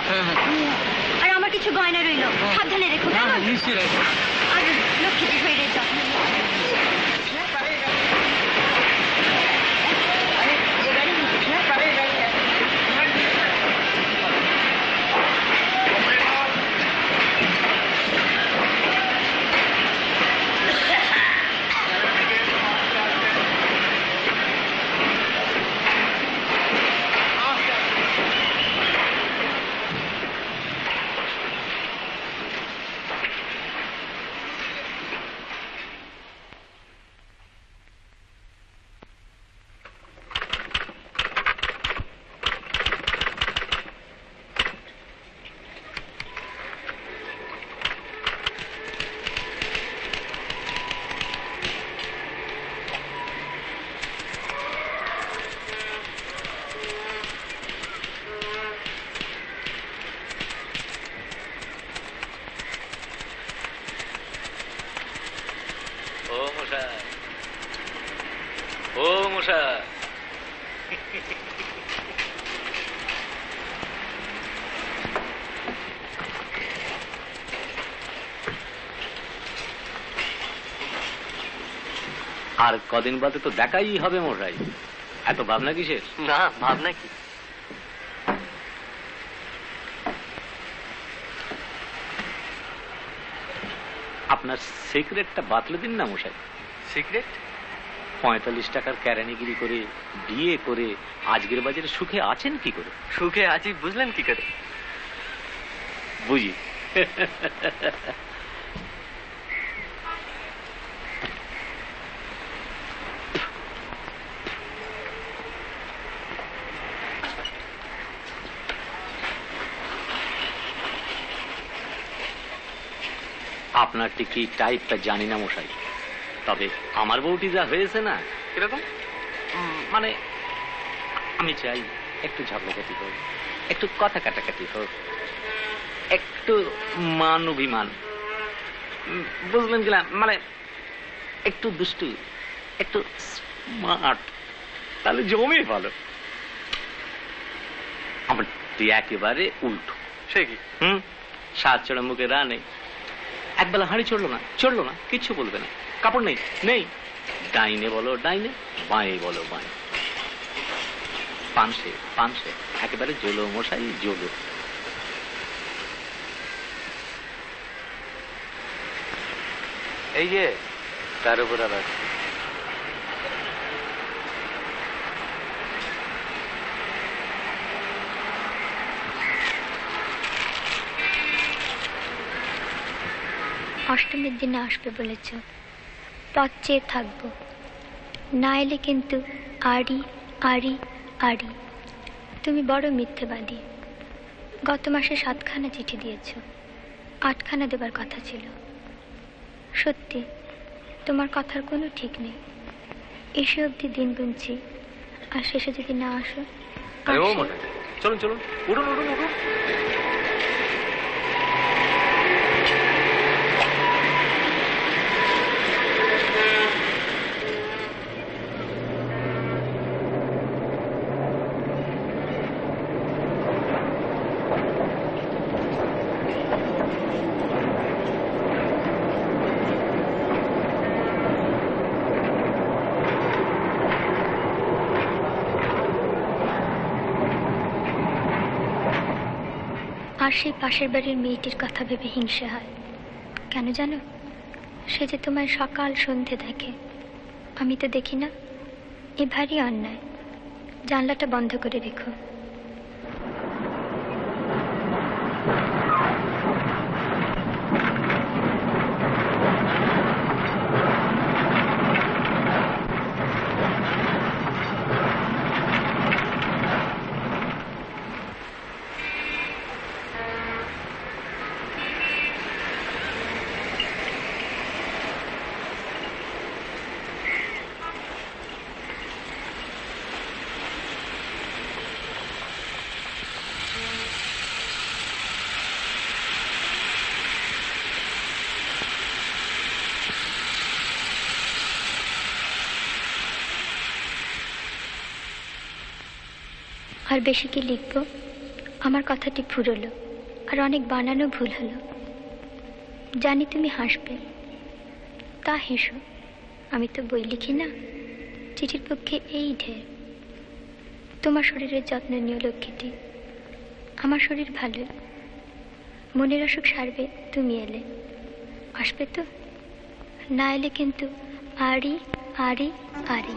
আর আমার কিছু গয়না রইলো, সাবধানে রেখো, কেমন?
নিশ্চয়ই রাখবো।
আর লক্ষ্মীটি শরীরের যত্ন।
আর কদিন বাদে তো দেখাই হবে মশাই, এত ভাবনা কিসের?
না, ভাবনা কি?
আপনার সিক্রেটটা বাতলে দিন না মশাই।
সিক্রেট?
45 টাকার কেরানিগিরি করে বিয়ে করে আজকের বাজারে সুখে আছেন কি করে?
সুখে আছি বুঝলেন কি করে?
বুঝি। আপনার কি টাইপটা জানি না মশাই, তবে আমার বউটি যা হয়েছে না,
কিরকম?
মানে আমি চাই একটু ঝগড়াঝাটি হোক, একটু কথা কাটাকাটি হোক, একটু মান অভিমান, বুঝলেন কিনা, মানে একটু দুষ্টু, একটু স্মার্ট, তাহলে জমে ভালো। আমার একেবারে উল্টো।
সে কি?
সাত চড়া মুখে রা নেই, একবেলা হাঁড়ি চড়লো না, কিচ্ছু বলবে না, কাপড় নেই, ডাইনে বলো ডাইনে, বাঁয়ে বলো বাঁয়ে, পানসে একেবারে জলো মশাই জলো।
এই যে তার উপর আবার
অষ্টমীর দিনে আসবে বলেছ, পথ চেয়ে থাকবো, না এলে কিন্তু আড়ি আড়ি আড়ি। তুমি বড় মিথ্যেবাদী। গত মাসে 7খানা চিঠি দিয়েছ, 8খানা দেবার কথা ছিল। সত্যি তোমার কথার কোনো ঠিক নেই। এসে অবধি দিন গুনছি, আর শেষে যদি না আসো।
চলুন উঠুন।
আর সেই পাশের বাড়ির মেয়েটির কথা ভেবে হিংসে হয়। কেন জানো? সে যে তোমায় সকাল সন্ধে দেখে, আমি তো দেখি না। এ ভারী অন্যায়। জানলাটা বন্ধ করে রেখো। আর বেশি কি লিখবো? আমার কথাটি ফুরলো, আর অনেক বানানো ভুল হলো। জানি তুমি হাসবে, তা হেসো। আমি তো বই লিখি না, চিঠির পক্ষে এই ঢের। তোমার শরীরের যত্ন নিও লক্ষ্মীটি। আমার শরীর ভালো, মনের অসুখ সারবে তুমি এলে। আসবে তো? না এলে কিন্তু আড়ি আড়ি আড়ি।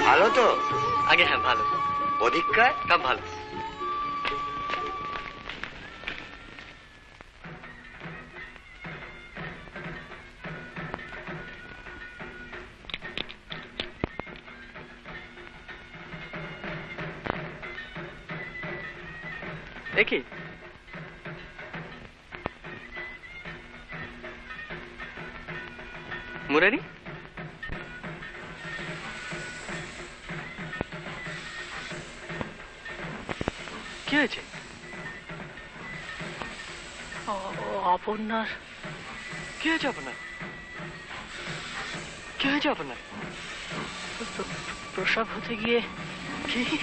ভালো তো?
আগে হ্যাঁ ভালো।
অধিকার
সব ভালো। দেখি মুরারি, কি হয়েছে?
অপর্ণার
কি হয়েছে আপনার? কি হয়েছে আপনার?
প্রসাব হতে গিয়ে
কি কি?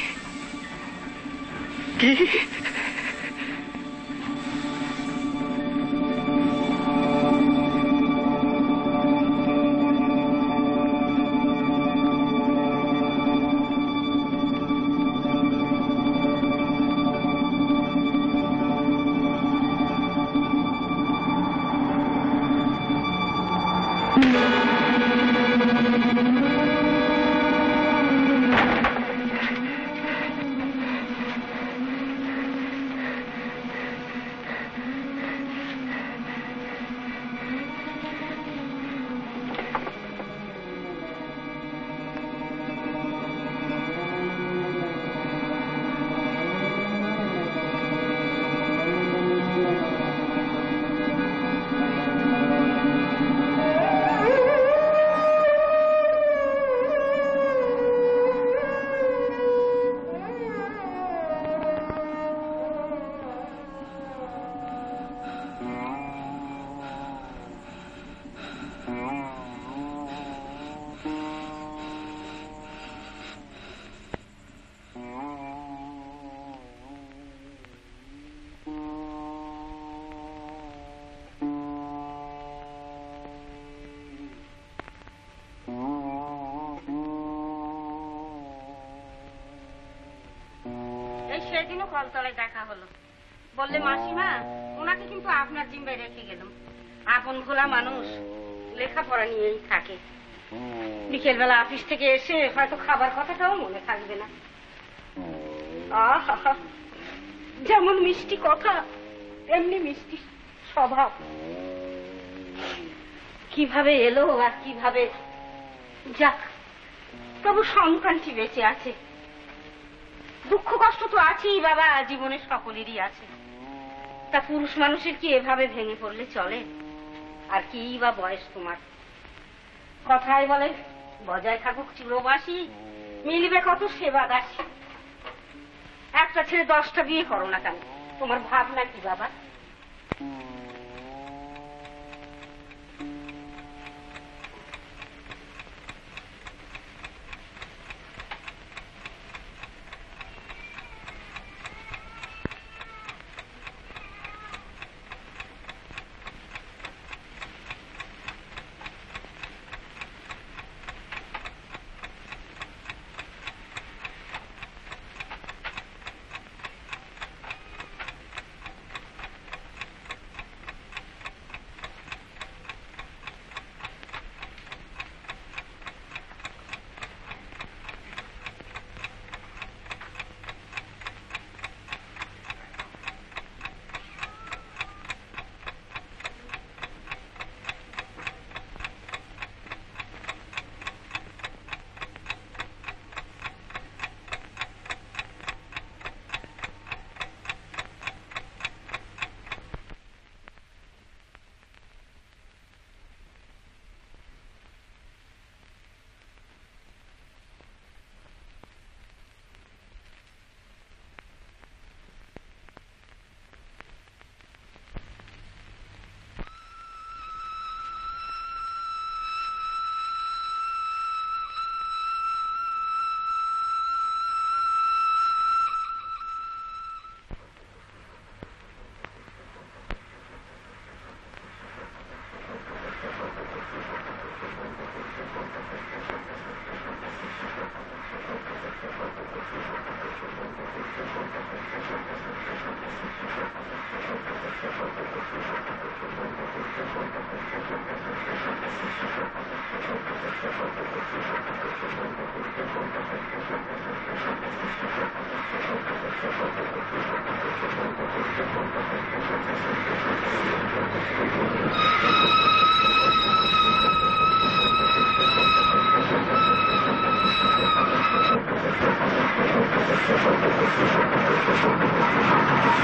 সেদিনও কলতলায় দেখা হলো, বললে মাসিমা ওনাকে কিন্তু আপনার জিম্বায় রেখে গেলাম। আপন ভোলা মানুষ, লেখাপড়া নিয়েই থাকে। বিকেল বেলা অফিস থেকে এসে হয়তো খাবার কথাটাও মনে থাকবে না। আহা, যেমন মিষ্টি কথা তেমনি মিষ্টি স্বভাব। কিভাবে এলো আর কিভাবে যাক, তবু সন্তানটি বেঁচে আছে। দুঃখ কষ্ট তো আছেই বাবা, জীবনে সকলেরই আছে। তা পুরুষ মানুষের কি এভাবে ভেঙে পড়লে চলে? আর কি বা বয়স তোমার? কথায় বলে বজায় থাকুক চিরবাসী, মিলবে কত সেবা দাসী। একটা ছেলে 10টা বিয়ে করো না কেন? তোমার ভাবনা কি বাবা?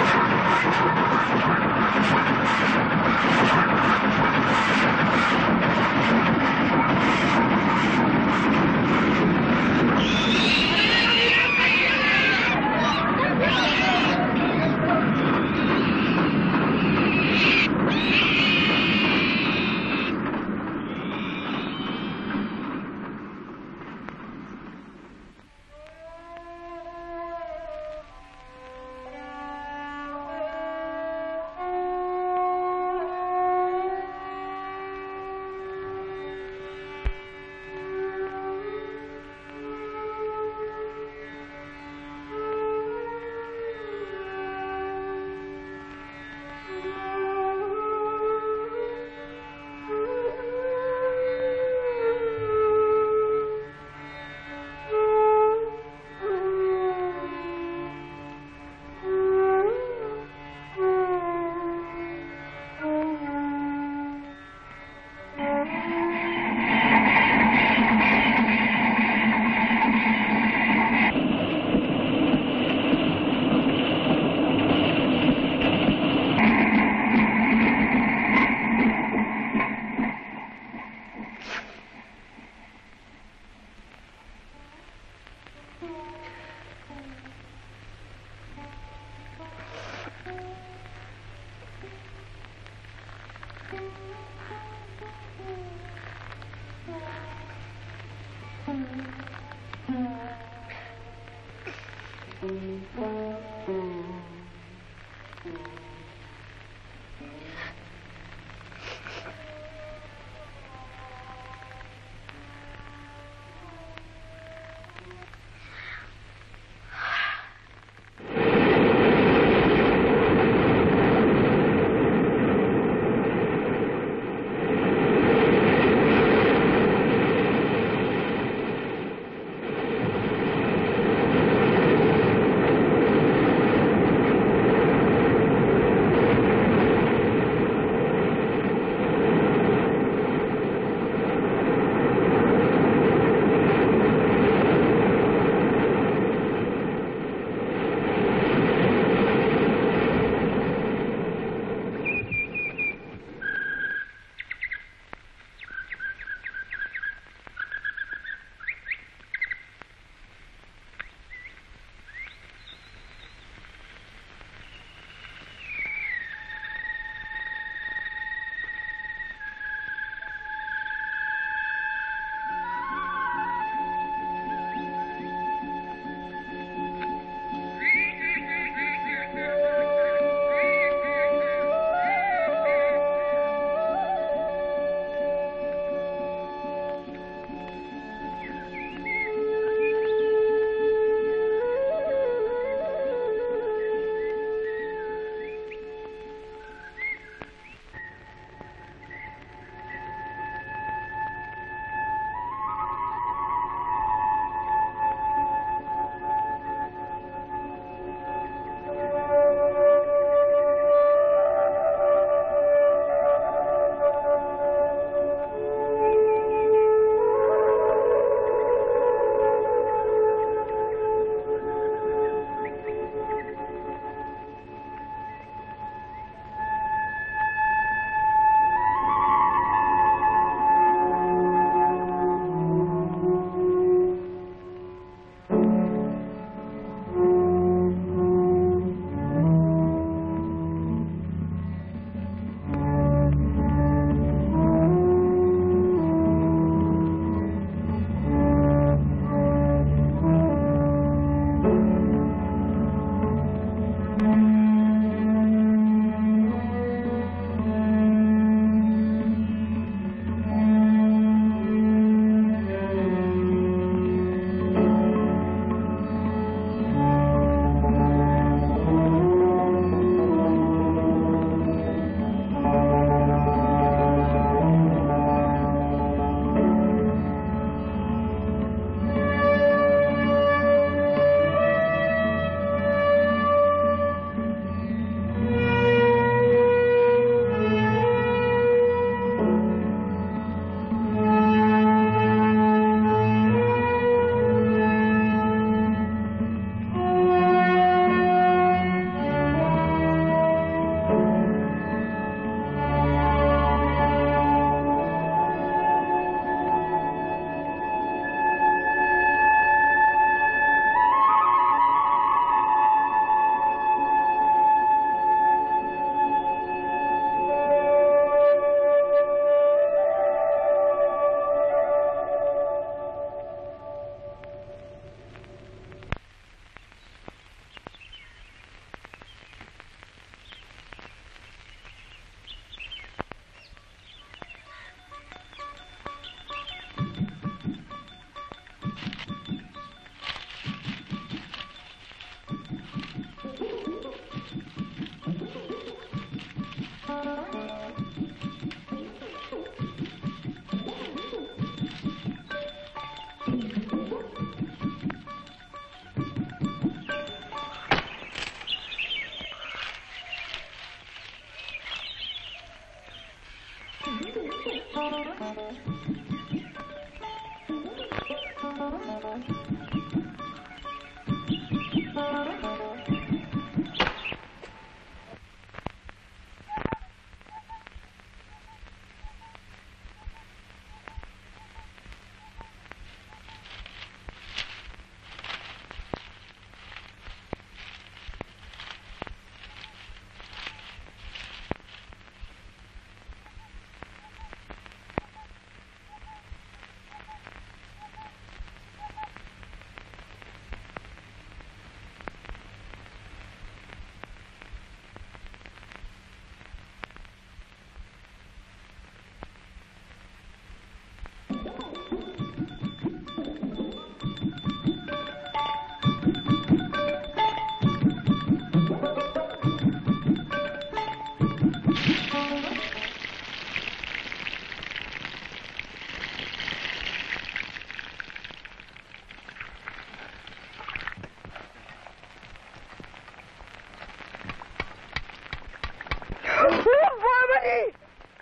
Thank you.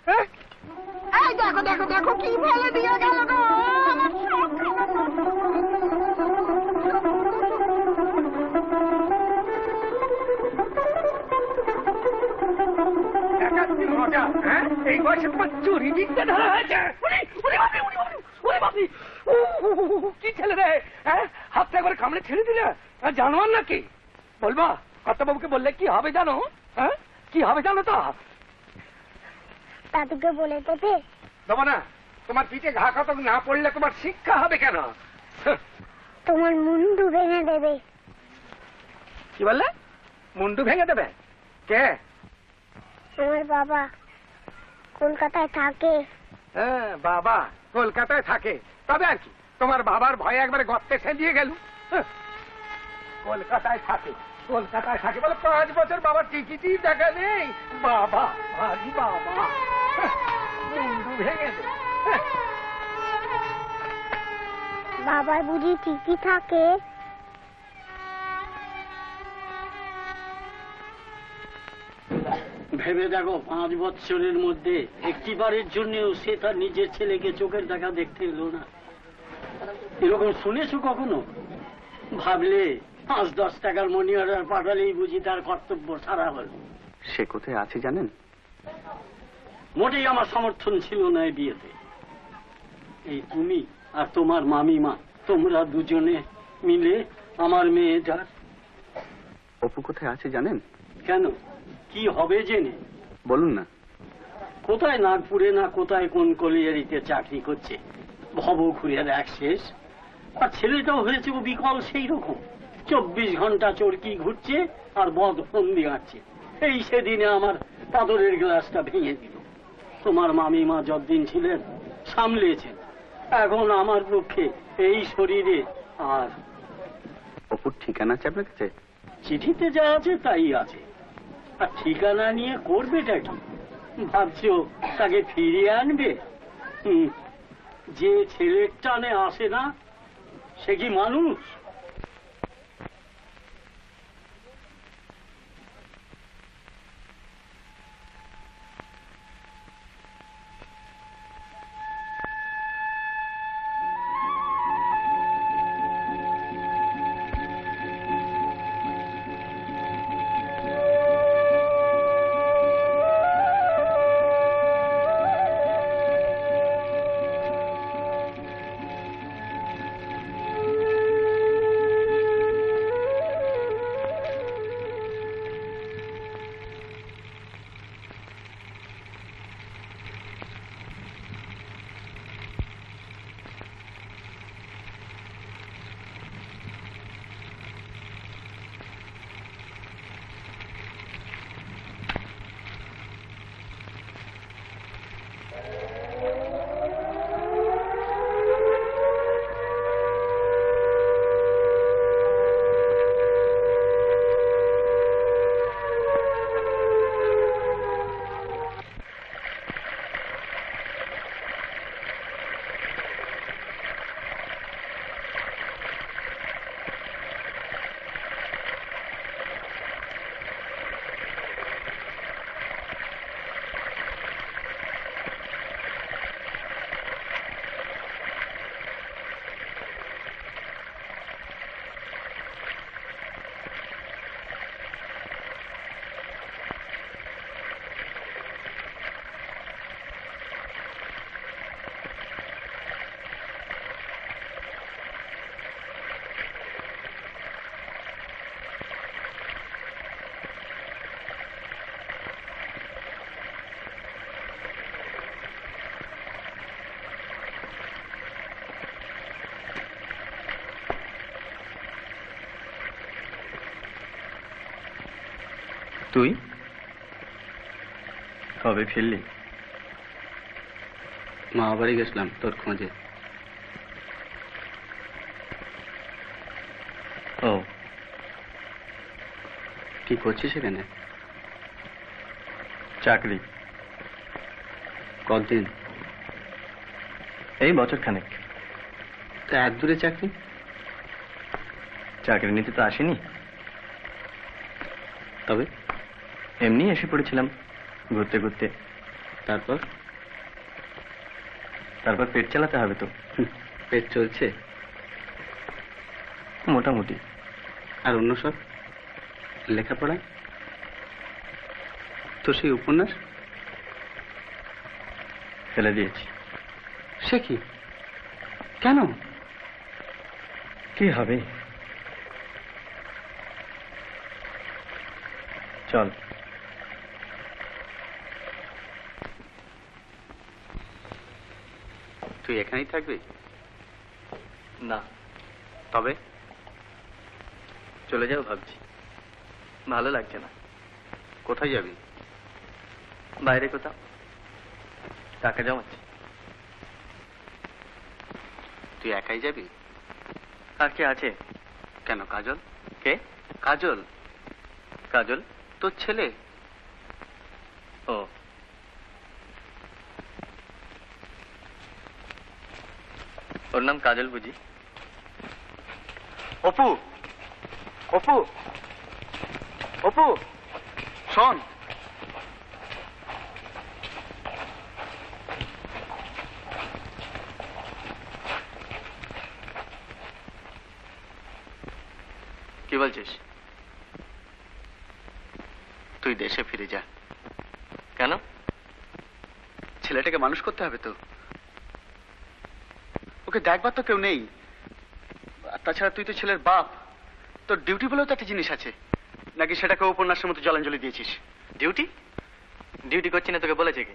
হ্যাঁ? এই দেখো দেখো দেখো কি ফেলে দিয়ে গেল গো, আমার সব একাত্তর মজা। হ্যাঁ, এই বয়সে তোমার চুরি বিদ্যা ধরা হয়েছে। কি ছেলে রে, হ্যাঁ হাতটা একবার কামড়ে ছেড়ে দিলে, জানোয়ার নাকি? বলবা কর্তাবাবুকে বললে কি হবে জানো? হ্যাঁ কি হবে জানো তো?
দাদুকে বলে দেবে?
দেবো না, তোমার পিঠে ঘা কতক না পড়লে তোমার শিক্ষা হবে কেন?
তোমার মুন্ডু ভেঙে দেবে।
কি বললে? মুন্ডু ভেঙে দেবে? কে?
আমার বাবা কলকাতায় থাকে।
হ্যাঁ বাবা কলকাতায় থাকে, তবে আর কি, তোমার বাবার ভয়ে একবারে গর্তে ফেলিয়ে গেল। কলকাতায় থাকে, কলকাতায় থাকে বলে 5 বছর বাবার টিকিটই দেখা নেই। বাবা ভারী বাবা, মুন্ডু ভেঙে দেবে।
বাবার বুঝি ঠিকই থাকে?
ভেবে দেখো, 5 বছরের মধ্যে একটিবারের জন্যও সে তার নিজের ছেলেকে চোখের দেখা দেখতে এলো না। এরকম শুনেছো কখনো? ভাবলে 5-10 টাকার মনি অর্ডার পাঠালেই বুঝি তার কর্তব্য সারা হল।
সে কোথায় আছে জানেন?
মোটেই আমার সমর্থন ছিল না এই বিয়েতে। এই তুমি আর তোমার মামিমা, তোমরা দুজনে মিলে আমার মেয়েটার।
অপু কোথায় আছে জানেন?
কেন, কি হবে জেনে?
বলুন না।
কোথায় নাগপুরে না কোথায় কোন কলিয়ারিতে চাকরি করছে, ভব ঘুরের এক শেষ। আর ছেলেটাও হয়েছে ও বিকল সেই রকম, 24 ঘন্টা চরকি ঘুরছে আর বদ ফন্দি আঁটছে। এই সেদিনে আমার পাদরের গ্লাসটা ভেঙে দিল। তোমার মামিমা যতদিন ছিলেন সামলেছেন, এখন আমার পক্ষে এই শরীরে আর।
অপুর ঠিকানা আছে আপনার কাছে?
চিঠিতে যা আছে তাই আছে, আর ঠিকানা নিয়ে করবেটা কি? ভাবছো তাকে ফিরিয়ে আনবে? যে ছেলের টানে আসে না সে কি মানুষ?
তুই কবে ফিরলি? মা বাড়ি গেছিলাম তোর খোঁজে। ও, কি করছিস সেখানে? চাকরি। কতদিন? এই বছর খানেক। তা এত দূরে চাকরি? চাকরি নিতে তো আসেনি, তবে এমনি এসে পড়েছিলাম ঘুরতে ঘুরতে। তারপর
তারপর পেট চালাতে হবে তো।
পেট চলছে
মোটামুটি।
আর অন্য সব লেখাপড়া, তো সেই উপন্যাস
ফেলে দিয়েছি।
সে কি, কেন?
কি হবে? চল।
তুই এখানেই থাকবি?
না,
তবে
চলে যাও ভাবছি, ভালো লাগছে না।
কোথায় যাবি?
বাইরে কোথাও, টাকা জমাচ্ছি।
তুই একাই যাবি?
আর কে আছে?
কেন, কাজল?
কে?
কাজল,
কাজল
তোর ছেলে।
ও, ওর নাম কাজল বুঝি?
অপু, অপু, অপু, শোন।
কি বলছিস?
তুই দেশে ফিরে যা।
কেন?
ছেলেটাকে মানুষ করতে হবে তো, ওকে দেখবার তো কেউ নেই। আর তাছাড়া তুই তো ছেলের বাপ, তোর ডিউটি বলেও তো একটা জিনিস আছে, নাকি সেটাকে উপন্যাসের মতো জলাঞ্জলি দিয়েছিস?
ডিউটি? ডিউটি করছি না তোকে বলেছে কে?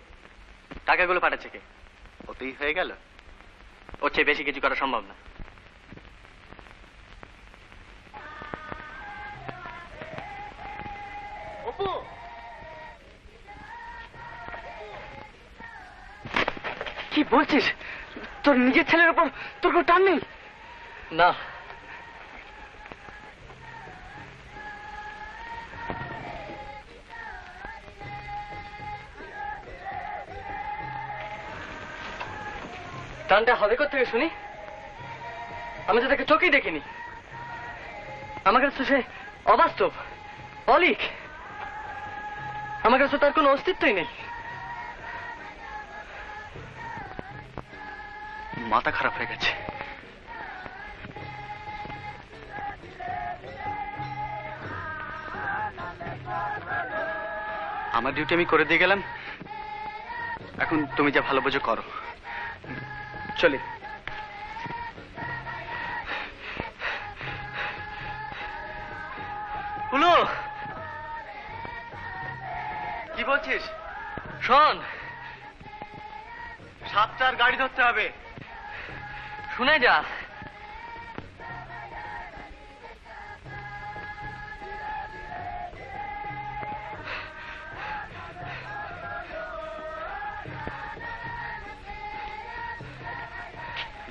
টাকাগুলো পাঠাচ্ছে কে?
ওতেই হয়ে গেল।
ওর চেয়ে বেশি কিছু করা সম্ভব না।
অপু, কি বলছিস? তোর নিজের ছেলের উপর তোর কোনো টান নেই?
না, টানটা হবে কোথেকে শুনি? আমি তো তাকে চোখেই দেখিনি। আমার কাছে তো সে অবাস্তব, অলিক। আমার কাছে তার কোনো অস্তিত্বই নেই।
মাথা খারাপ হয়ে গেছে। আমার ডিউটি আমি করে দিয়ে গেলাম, এখন তুমি যা ভালো বোঝো করো। চলি।
হুলো,
কি বলছিস?
শোন,
7টার গাড়ি ধরতে হবে।
শুনে যা।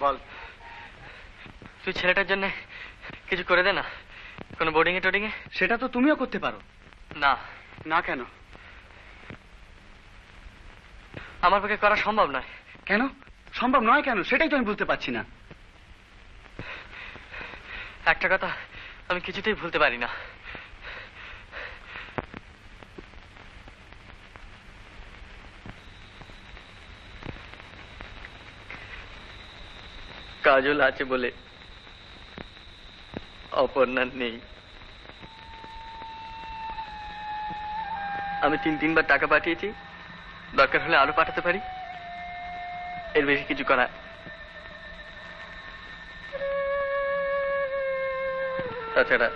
বল।
তুই ছেলেটার জন্য কিছু করে দে না, কোনো বোর্ডিং এ টোডিং এ।
সেটা তো তুমিও করতে পারো।
না।
না কেন?
আমার পক্ষে করা সম্ভব নয়।
কেন সম্ভব নয়? কেন সেটাই তো আমি বুঝতে পারছি না।
একটা কথা আমি কিছুতেই ভুলতে পারি না। কাজল আছে বলে অপর্ণা নেই। আমি 3-3 বার টাকা পাঠিয়েছি, দরকার হলে আরো পাঠাতে পারি, এর বেশি কিছু করা। তাছাড়া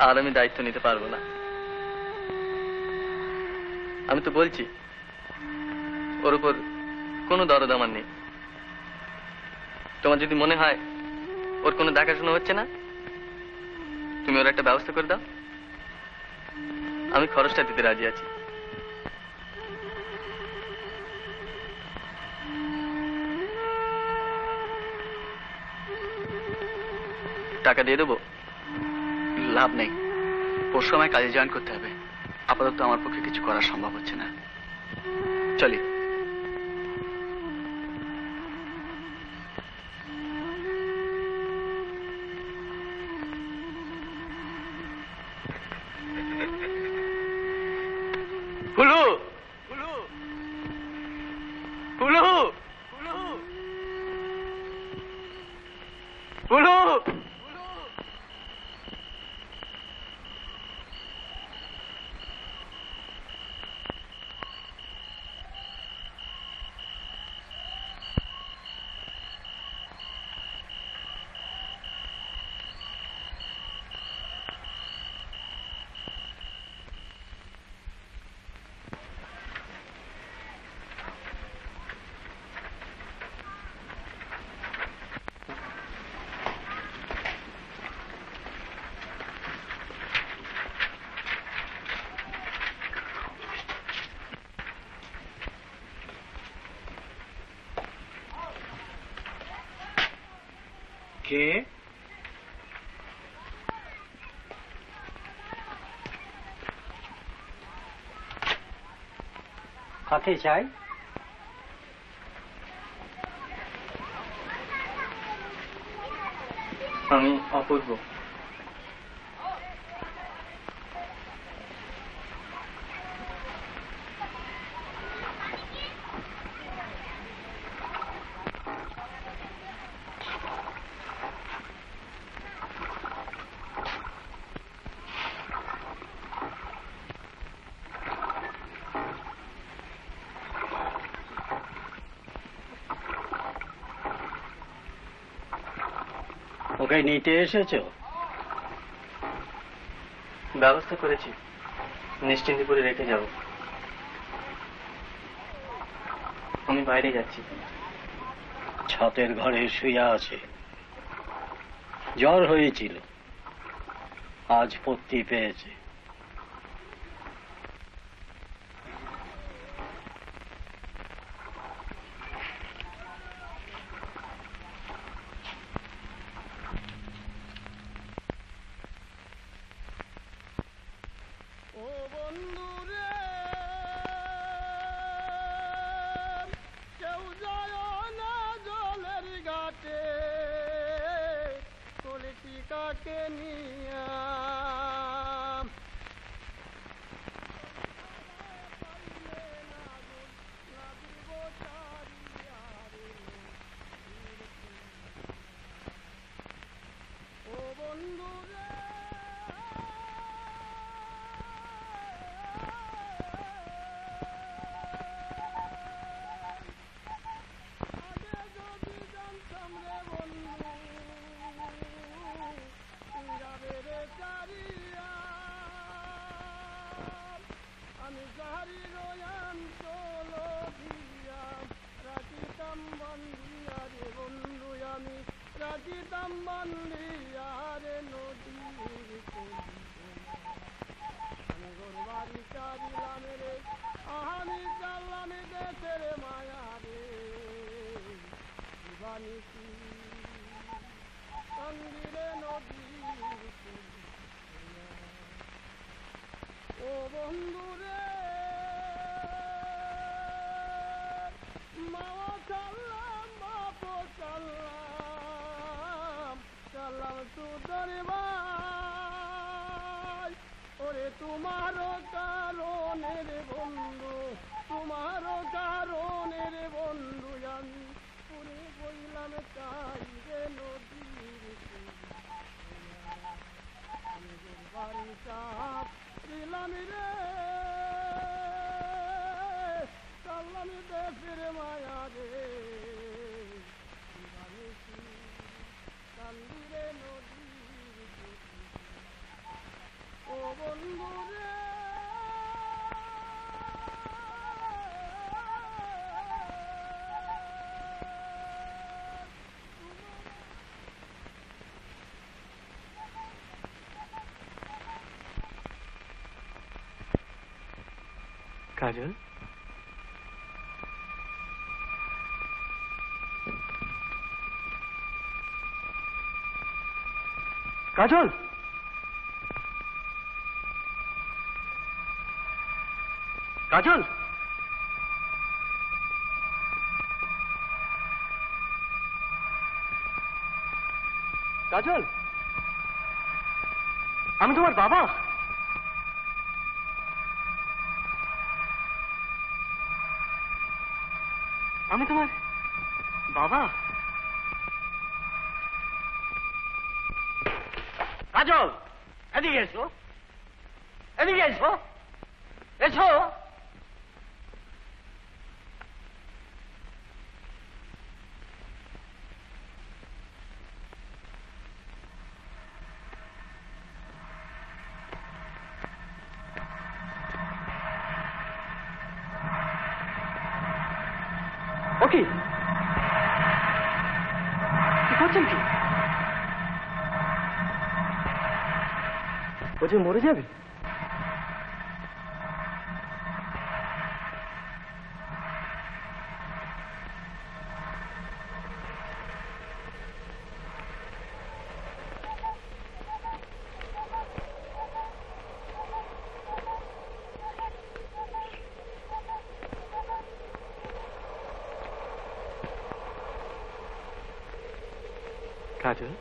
আর আমি দায়িত্ব নিতে পারবো না। আমি তো বলছি ওর উপর কোনো দরদ আমার নেই। তোমার যদি মনে হয় ওর কোনো দেখাশোনা হচ্ছে না, তুমি ওর একটা ব্যবস্থা করে দাও, আমি খরচটা দিতে রাজি আছি। টাকা দিয়ে দেবো?
লাভ নেই, পরশু আমায় কাজে জয়েন করতে হবে। আপাতত আমার পক্ষে কিছু করা সম্ভব হচ্ছে না। চলি।
হুলু, হুলু, হুলু, বুলু!
কে? কাকে চাই?
আমি অপূর্ব।
ওকে নিতে এসেছো?
ব্যবস্থা করেছি, নিশ্চিন্তিপুরে রেখে যাব। আমি বাইরে যাচ্ছি।
ছাতের ঘরে শুয়ে আছে, জ্বর হয়েছিল, আজ পত্তি পেয়েছে।
কাজল, কাজল, কাজল, কাজল, আমি তোমার বাবা। আমি তোমার বাবা।
কাজল, এদিকে এসো, এদিকে এসো, এসো।
ওকে কি করছেন কি? ও যে মরে যাবে? কাজল,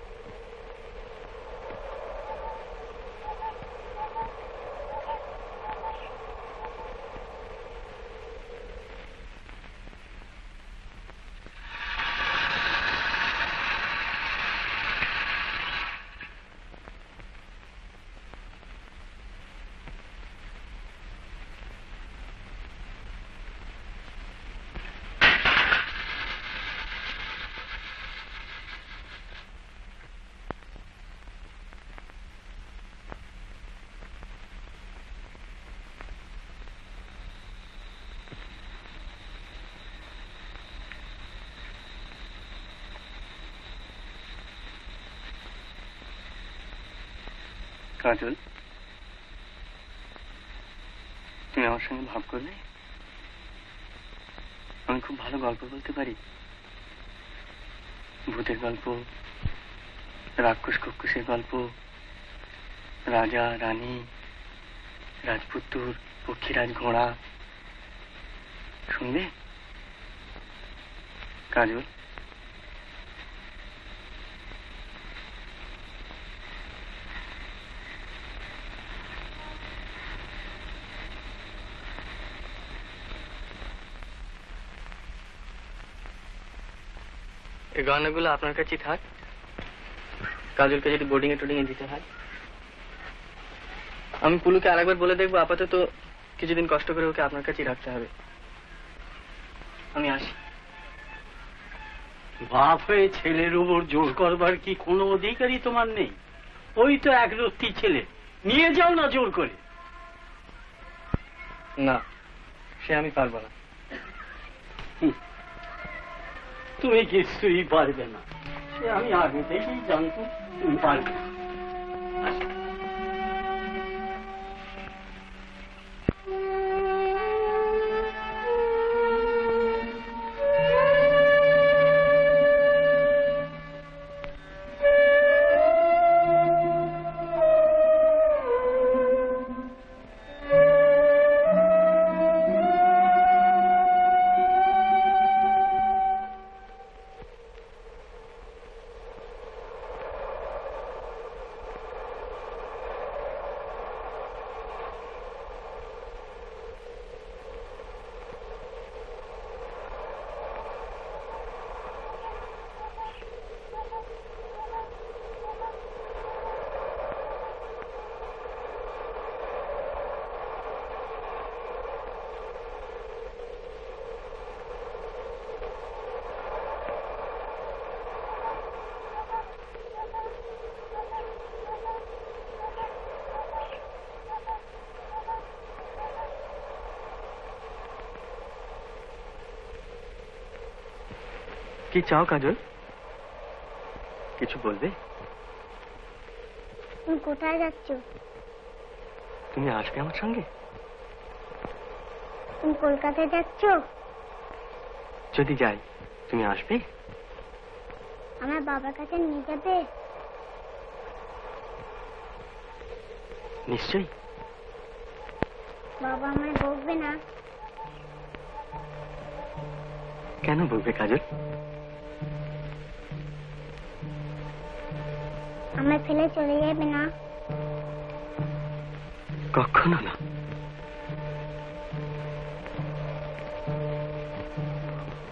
কাজল, তুমি আমার সঙ্গে ভাব করবে? আমি খুব ভালো গল্প বলতে পারি, ভূতের গল্প, রাক্ষস কক্ষসের গল্প, রাজা রানী, রাজপুত্তুর, পক্ষীরাজ ঘোড়া। শুনবে কাজল? এই গানগুলো আপনার কাছেই থাক, কাজলকে যদি বোর্ডিং এ টোডিং এ দিতে হয়। আমি পুলুকে আরেকবার বলে দেখবো, আপাতত কিছুদিন কষ্ট করে ওকে আপনার কাছেই রাখতে হবে। আমি আসি।
বাপ হয়ে ছেলের উপর জোর করবার কি কোনো অধিকারই তোমার নেই? ওই তো একরত্তি ছেলে, নিয়ে যাও না জোর করে।
না, সে আমি পারবো না।
তুমি কিছুই পারবে না, সে আমি আগে থেকেই জানতাম তুমি পারবে না।
কি চাও কাজল? কিছু বলবে?
তুমি কোথায় যাচ্ছ?
তুমি আসবে আমার সঙ্গে?
তুমি কলকাতায় যাচ্ছ?
যদি যাই তুমি আসবে?
আমার বাবার কাছে নিয়ে যাবে?
নিশ্চয়ই।
বাবা আমায় বকবে না?
কেন বলবে কাজল?
আমায় ফেলে চলে যাবে না?
কখনো না।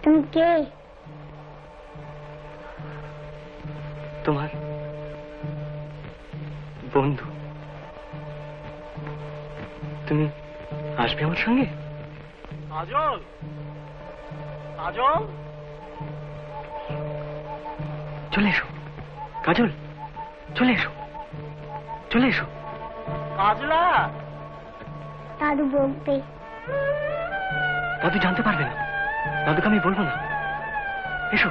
তুমি কে?
তোমার বন্ধু, তুমি আসবে আমার সঙ্গে?
কাজল, কাজল,
চলে এসো কাজল, চলে এসো, চলে এসো।
কাজলা।
দাদু বকবে।
দাদু জানতে পারবে না, দাদুকে আমি বলবো না। এসো।